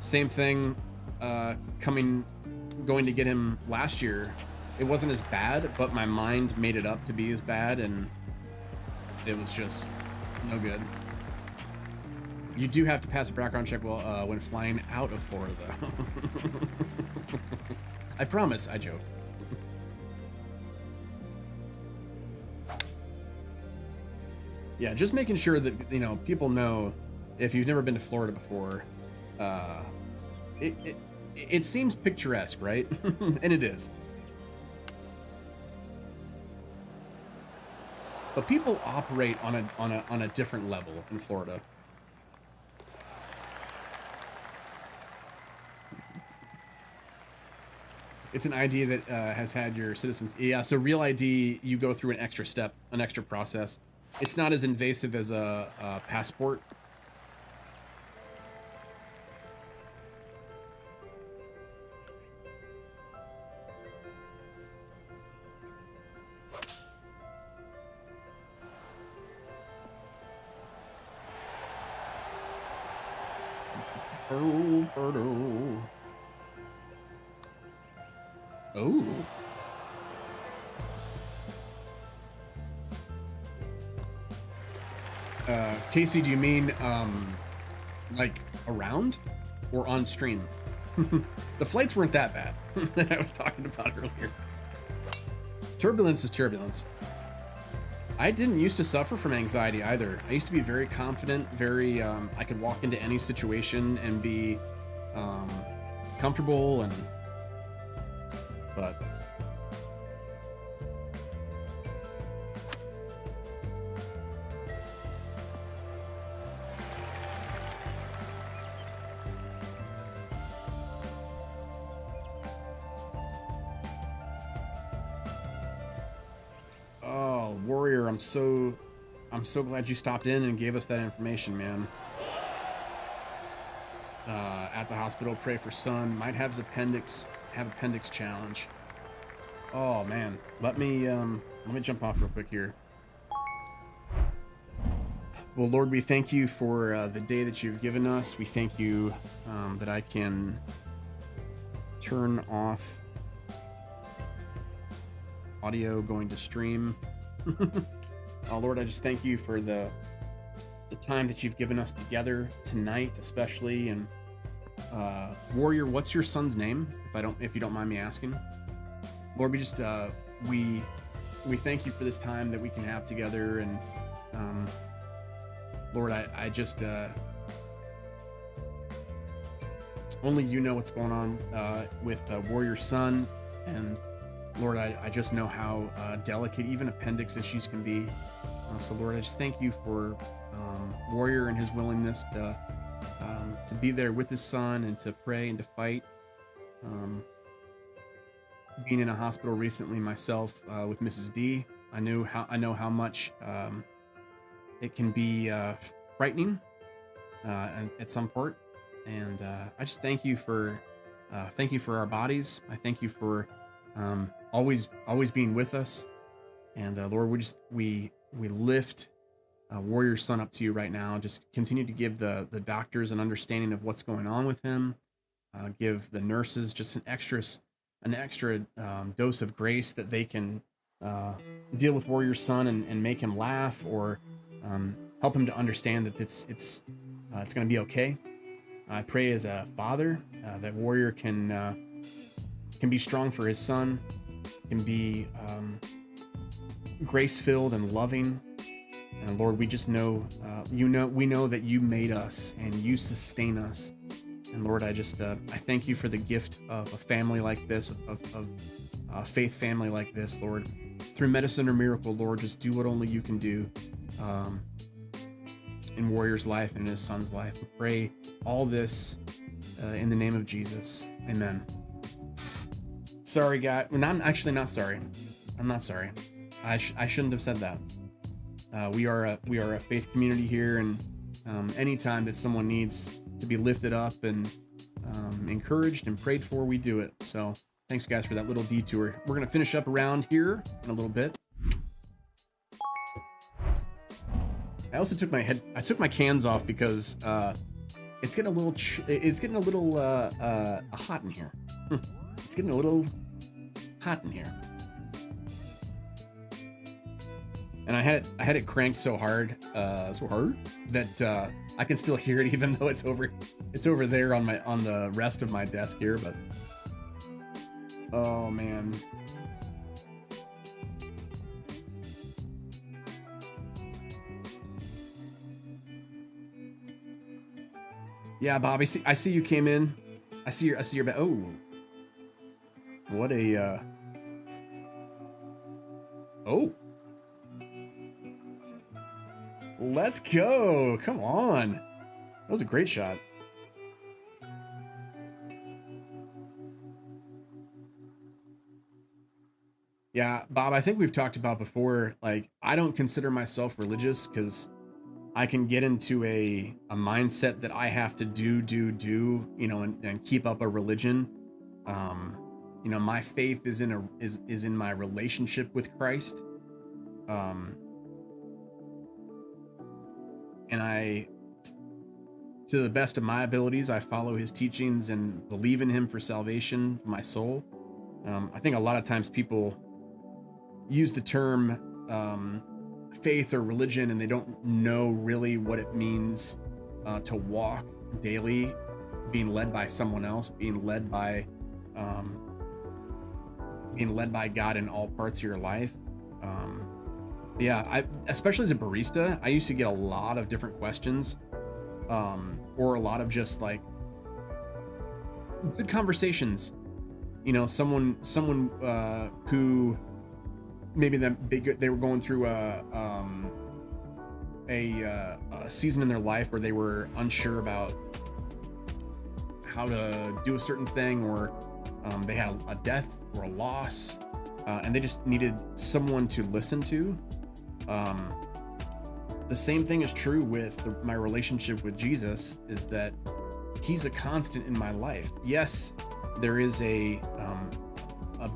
same thing going to get him last year. It wasn't as bad, but my mind made it up to be as bad, and it was just no good. You do have to pass a background check when flying out of Florida, though. I promise, I joke. Yeah, just making sure that, you know, people know if you've never been to Florida before. It seems picturesque, right? And it is. But people operate on a different level in Florida. It's an ID that has had your citizens. Yeah, so Real ID, you go through an extra step, an extra process. It's not as invasive as a passport. Oh. Casey, do you mean like around? or on stream. The flights weren't that bad that I was talking about earlier. Turbulence is turbulence. I didn't used to suffer from anxiety either. I used to be very confident, very, I could walk into any situation and be comfortable, but oh, Warrior, I'm so glad you stopped in and gave us that information, man. At the hospital, pray for son. Might have appendix challenge. Oh man, let me jump off real quick here. Well, Lord, we thank you for the day that you've given us. We thank you that I can turn off audio going to stream. Oh Lord, I just thank you for the time that you've given us together tonight, especially. And Warrior, what's your son's name, if you don't mind me asking? Lord, we just we thank you for this time that we can have together. And Lord, I just only you know what's going on with Warrior's son. And Lord, I just know how delicate even appendix issues can be. So Lord, I just thank you for Warrior and his willingness to be there with his son and to pray and to fight. Being in a hospital recently myself with Mrs. D, I know how much it can be frightening at some part. And I just thank you for our bodies. I thank you for always being with us. And Lord, we lift Warrior's son up to you right now. Just continue to give the doctors an understanding of what's going on with him. Give the nurses just an extra dose of grace that they can deal with Warrior's son and make him laugh, or help him to understand that it's going to be okay. I pray as a father that Warrior can be strong for his son, can be grace-filled and loving. And Lord, we just know, we know that you made us and you sustain us. And Lord, I just, I thank you for the gift of a family like this, of a faith family like this, Lord. Through medicine or miracle, Lord, just do what only you can do in Warrior's life and in his son's life. We pray all this in the name of Jesus. Amen. Sorry, guy. Well, I'm actually not sorry. I'm not sorry. I shouldn't have said that. We are a faith community here, and anytime that someone needs to be lifted up and encouraged and prayed for, we do it. So thanks, guys, for that little detour. We're gonna finish up around here in a little bit. I also took my cans off because it's getting a little hot in here. It's getting a little hot in here. And I had it cranked so hard that I can still hear it, even though it's over there on the rest of my desk here. But oh man, yeah, Bob, I see you came in. I see your back. Oh, what a oh. Let's go. Come on. That was a great shot. Yeah, Bob, I think we've talked about before, like, I don't consider myself religious because I can get into a mindset that I have to do, you know, and keep up a religion. You know, my faith is in my relationship with Christ. And I, to the best of my abilities, I follow his teachings and believe in him for salvation for my soul. I think a lot of times people use the term faith or religion and they don't know really what it means to walk daily being led by someone else, being led by God in all parts of your life. Yeah, especially as a barista, I used to get a lot of different questions, or a lot of just like good conversations. You know, someone who maybe they were going through a season in their life where they were unsure about how to do a certain thing, or they had a death or a loss, and they just needed someone to listen to. The same thing is true with my relationship with Jesus, is that he's a constant in my life. Yes, there is a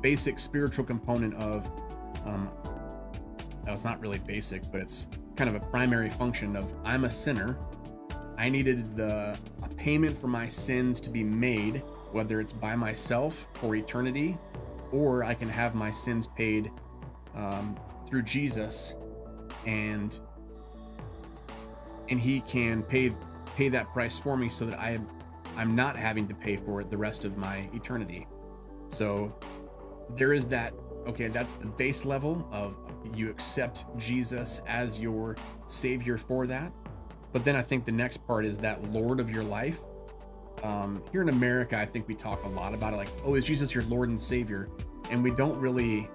basic spiritual component of, it's not really basic, but it's kind of a primary function of, I'm a sinner. I needed a payment for my sins to be made, whether it's by myself for eternity, or I can have my sins paid through Jesus, and he can pay that price for me, so that I'm not having to pay for it the rest of my eternity. So there is that. Okay, that's the base level of, you accept Jesus as your savior for that. But then I think the next part is that Lord of your life. Here in America, I think we talk a lot about it, like, oh, is Jesus your Lord and Savior? And we don't really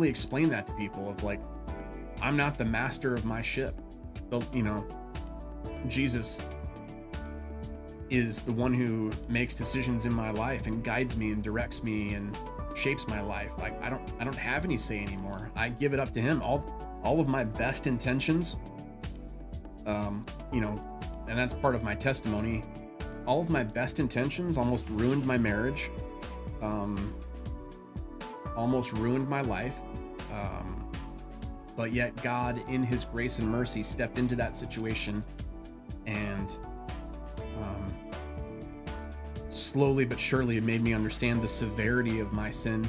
explain that to people, of like, I'm not the master of my ship. But, you know, Jesus is the one who makes decisions in my life and guides me and directs me and shapes my life. Like, I don't have any say anymore. I give it up to him. All of my best intentions, you know, and that's part of my testimony. All of my best intentions almost ruined my marriage, almost ruined my life. But yet God, in his grace and mercy, stepped into that situation and slowly but surely it made me understand the severity of my sin,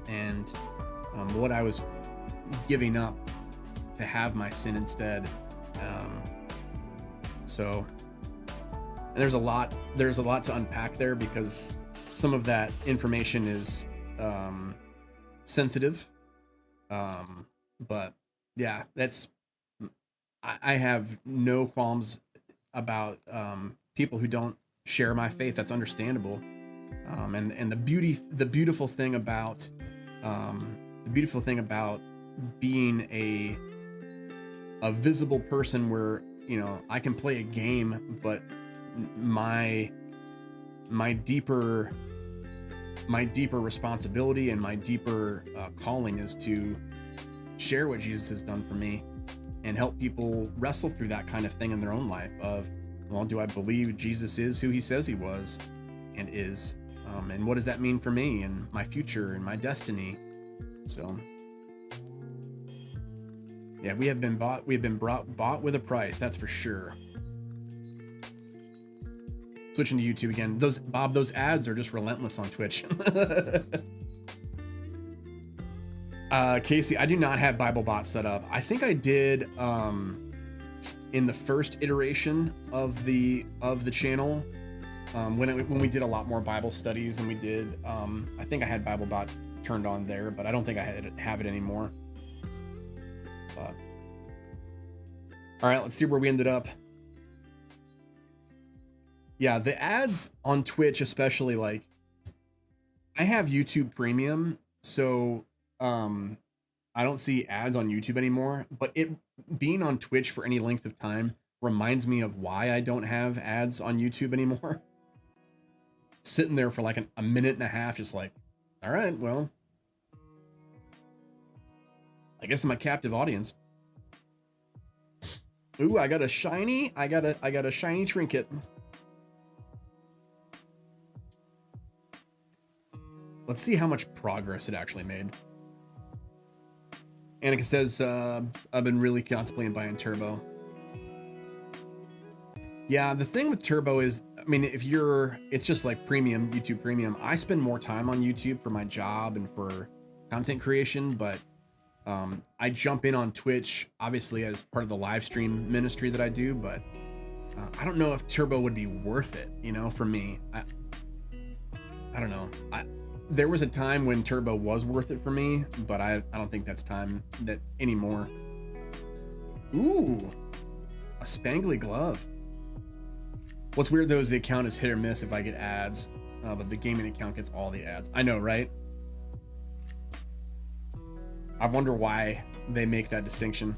and what I was giving up to have my sin instead. So, and there's a lot to unpack there, because some of that information is sensitive. But yeah, I have no qualms about people who don't share my faith. That's understandable. And the beautiful thing about being a visible person, where, you know, I can play a game, but my deeper responsibility and my deeper calling is to share what Jesus has done for me and help people wrestle through that kind of thing in their own life of, well, do I believe Jesus is who he says he was and is, and what does that mean for me and my future and my destiny? So yeah, we have been bought with a price, that's for sure. Switching to YouTube again. Those ads are just relentless on Twitch. Casey, I do not have BibleBot set up. I think I did in the first iteration of the channel, when we did a lot more Bible studies, and we did I think I had BibleBot turned on there, but I don't think I have it anymore. But all right, let's see where we ended up. Yeah, the ads on Twitch, especially, like, I have YouTube Premium, so I don't see ads on YouTube anymore, but it being on Twitch for any length of time reminds me of why I don't have ads on YouTube anymore. Sitting there for like a minute and a half, just like, all right, well, I guess I'm a captive audience. Ooh, I got a shiny trinket. Let's see how much progress it actually made. Annika says, I've been really contemplating buying Turbo. Yeah, the thing with Turbo is, I mean, it's just like premium, YouTube Premium. I spend more time on YouTube for my job and for content creation, but I jump in on Twitch, obviously, as part of the live stream ministry that I do, but I don't know if Turbo would be worth it, you know, for me. I don't know. There was a time when Turbo was worth it for me, but I don't think that's time that anymore. Ooh, a spangly glove. What's weird though is the account is hit or miss if I get ads, but the gaming account gets all the ads. I know, right? I wonder why they make that distinction.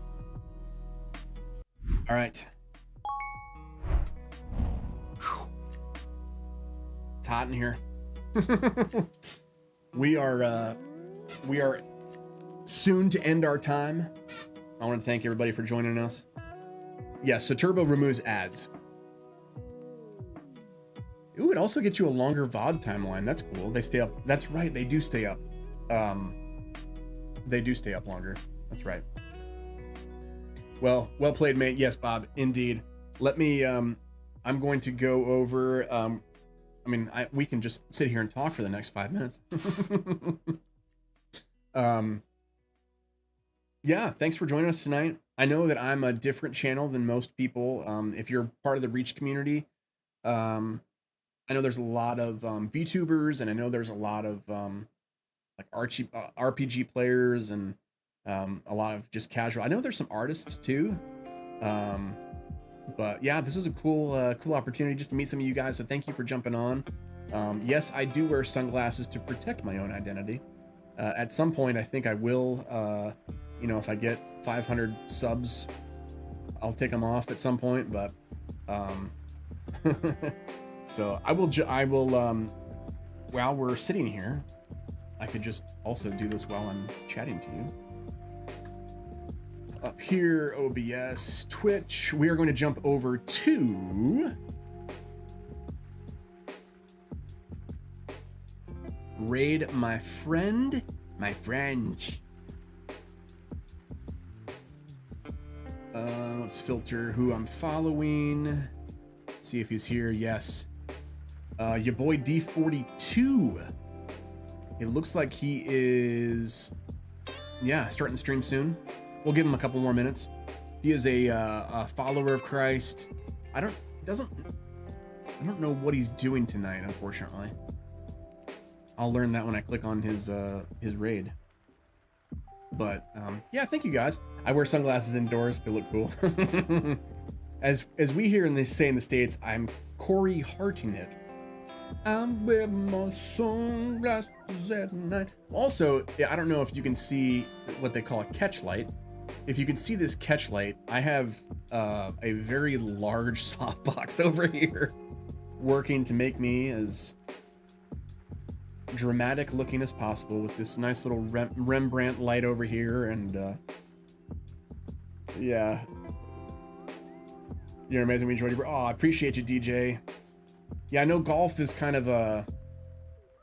All right. Whew. It's hot in here. We are soon to end our time. I want to thank everybody for joining us. Yes, so Turbo removes ads. Ooh, it also gets you a longer VOD timeline. That's cool. They stay up. That's right. They do stay up. They do stay up longer. That's right. Well played, mate. Yes, Bob. Indeed. Let me. I'm going to go over. I mean, we can just sit here and talk for the next 5 minutes. Yeah, thanks for joining us tonight. I know that I'm a different channel than most people. If you're part of the Reach community, I know there's a lot of VTubers, and I know there's a lot of like RPG players, and a lot of just casual. I know there's some artists too. But yeah, this was a cool opportunity just to meet some of you guys. So thank you for jumping on. Yes, I do wear sunglasses to protect my own identity. At some point, I think I will. You know, if I get 500 subs, I'll take them off at some point. But so I will. While we're sitting here, I could just also do this while I'm chatting to you. Up here, OBS, Twitch, we are going to jump over to raid my friend. Let's filter who I'm following. See if he's here. Yes. Your boy D42. It looks like he is, yeah, starting to stream soon. We'll give him a couple more minutes. He is a follower of Christ. I don't know what he's doing tonight, unfortunately. I'll learn that when I click on his raid. But yeah, thank you guys. I wear sunglasses indoors to look cool. as we here in the States, I'm Corey Harting it. I'm with my sunglasses at night. Also, I don't know if you can see what they call a catch light. If you can see this catch light, I have a very large softbox over here working to make me as dramatic looking as possible with this nice little Rembrandt light over here. And yeah, you're amazing. We enjoyed it. Oh, I appreciate you, DJ. Yeah, I know golf is kind of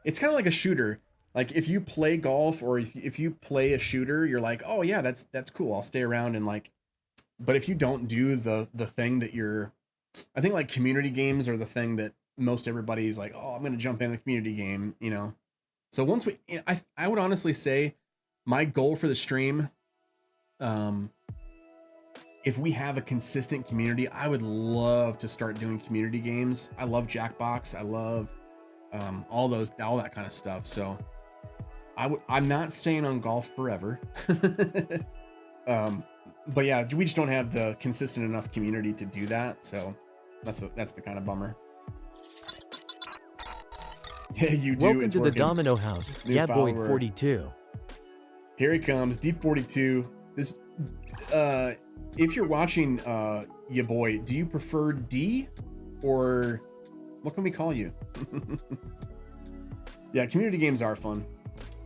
it's kind of like a shooter. Like if you play golf or if you play a shooter, you're like, oh yeah, that's cool. I'll stay around and like, but if you don't do the thing that I think like community games are the thing that most everybody's like, oh, I'm going to jump in a community game, you know? So once I would honestly say my goal for the stream, if we have a consistent community, I would love to start doing community games. I love Jackbox. I love all that kind of stuff. So I'm not staying on golf forever. But yeah, we just don't have the consistent enough community to do that. So that's the kind of bummer. Yeah, you do. Welcome to the Domino House, yeah, boy 42. Here he comes, D42. This, if you're watching, ya boy, do you prefer D, or what can we call you? Yeah, community games are fun.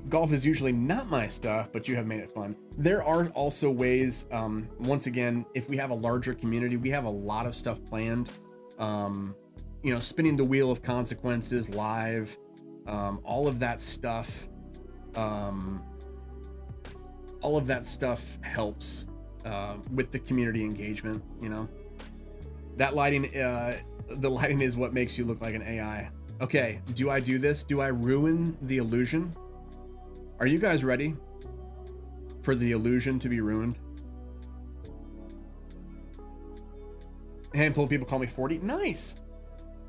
Golf is usually not my stuff, but you have made it fun. There are also ways, once again, if we have a larger community, we have a lot of stuff planned. You know, spinning the wheel of consequences live, all of that stuff. All of that stuff helps with the community engagement. You know, that lighting, the lighting is what makes you look like an AI. Okay, do I do this? Do I ruin the illusion? Are you guys ready for the illusion to be ruined? handful of people call me 40. Nice.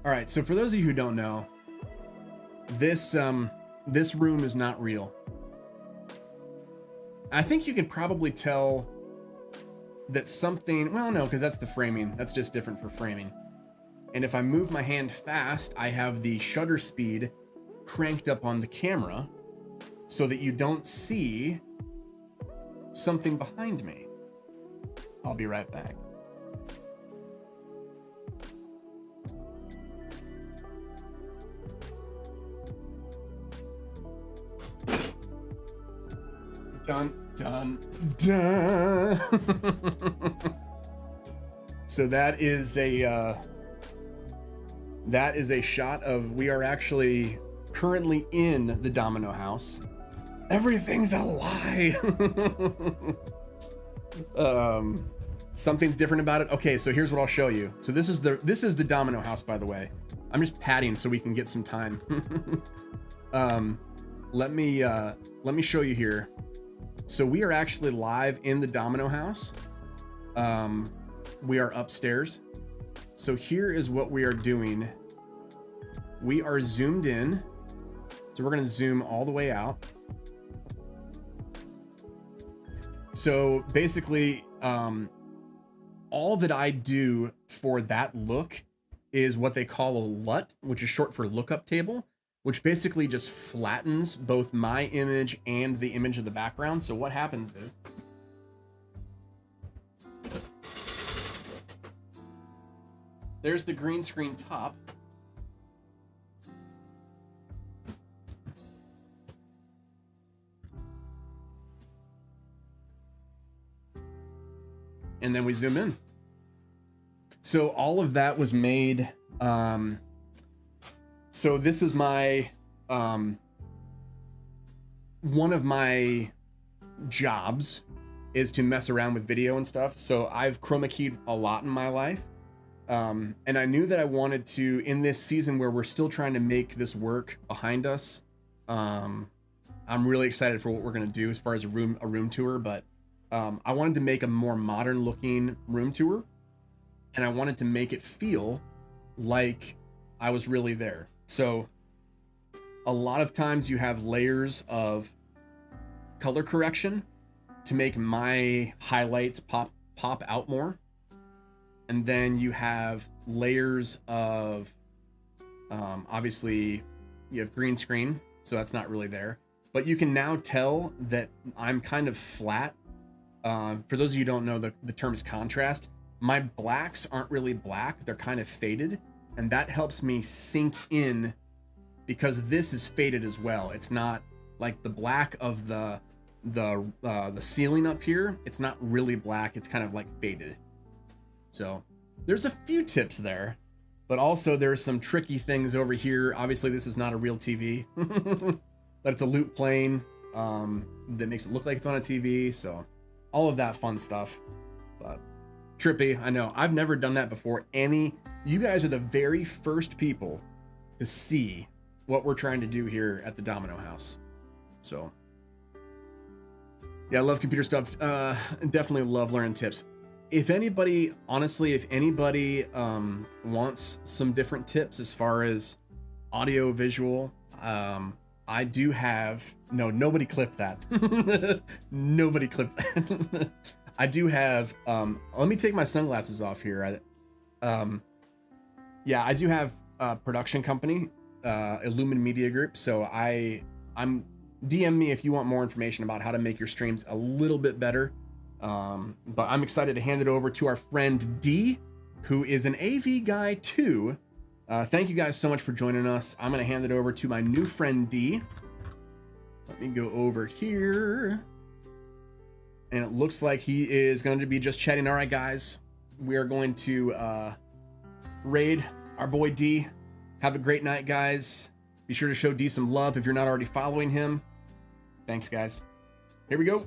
All right, so for those of you who don't know, this room is not real. I think you can probably tell that something, well, no, because that's the framing. That's just different for framing. And if I move my hand fast, I have the shutter speed cranked up on the camera so that you don't see something behind me. I'll be right back. Dun, dun, dun. So that is a shot of, we are actually currently in the Domino House. Everything's a lie. Something's different about it. Okay, so here's what I'll show you. So this is the Domino House, by the way. I'm just padding so we can get some time. Let me show you here. So we are actually live in the Domino House. We are upstairs. So here is what we are doing. We are zoomed in. So we're going to zoom all the way out. So basically, all that I do for that look is what they call a LUT, which is short for lookup table, which basically just flattens both my image and the image of the background. So what happens is, there's the green screen top. And then we zoom in. So all of that was made, so this is my, one of my jobs is to mess around with video and stuff. So I've chroma keyed a lot in my life. And I knew that I wanted to, in this season where we're still trying to make this work behind us, I'm really excited for what we're going to do as far as a room tour, but I wanted to make a more modern looking room tour, and I wanted to make it feel like I was really there. So a lot of times you have layers of color correction to make my highlights pop out more. And then you have layers of, obviously you have green screen, so that's not really there, but you can now tell that I'm kind of flat. For those of you who don't know, the term is contrast. My blacks aren't really black, they're kind of faded, and that helps me sink in because this is faded as well. It's not like the black of the ceiling up here. It's not really black, it's kind of like faded. So there's a few tips there, but also there's some tricky things over here. Obviously this is not a real TV, but it's a loop plane that makes it look like it's on a TV. So all of that fun stuff, but trippy. I know I've never done that before. You guys are the very first people to see what we're trying to do here at the Domino House. So yeah, I love computer stuff. Definitely love learning tips. If anybody, honestly, wants some different tips as far as audio visual, I do have, nobody clipped that. Nobody clipped that. I do have, let me take my sunglasses off here. Yeah, I do have a production company, Illumin Media Group. So I'm DM me if you want more information about how to make your streams a little bit better. But I'm excited to hand it over to our friend D, who is an AV guy too. Thank you guys so much for joining us. I'm going to hand it over to my new friend D. Let me go over here. And it looks like he is going to be just chatting. All right, guys, we are going to raid our boy D. Have a great night, guys. Be sure to show D some love if you're not already following him. Thanks, guys. Here we go.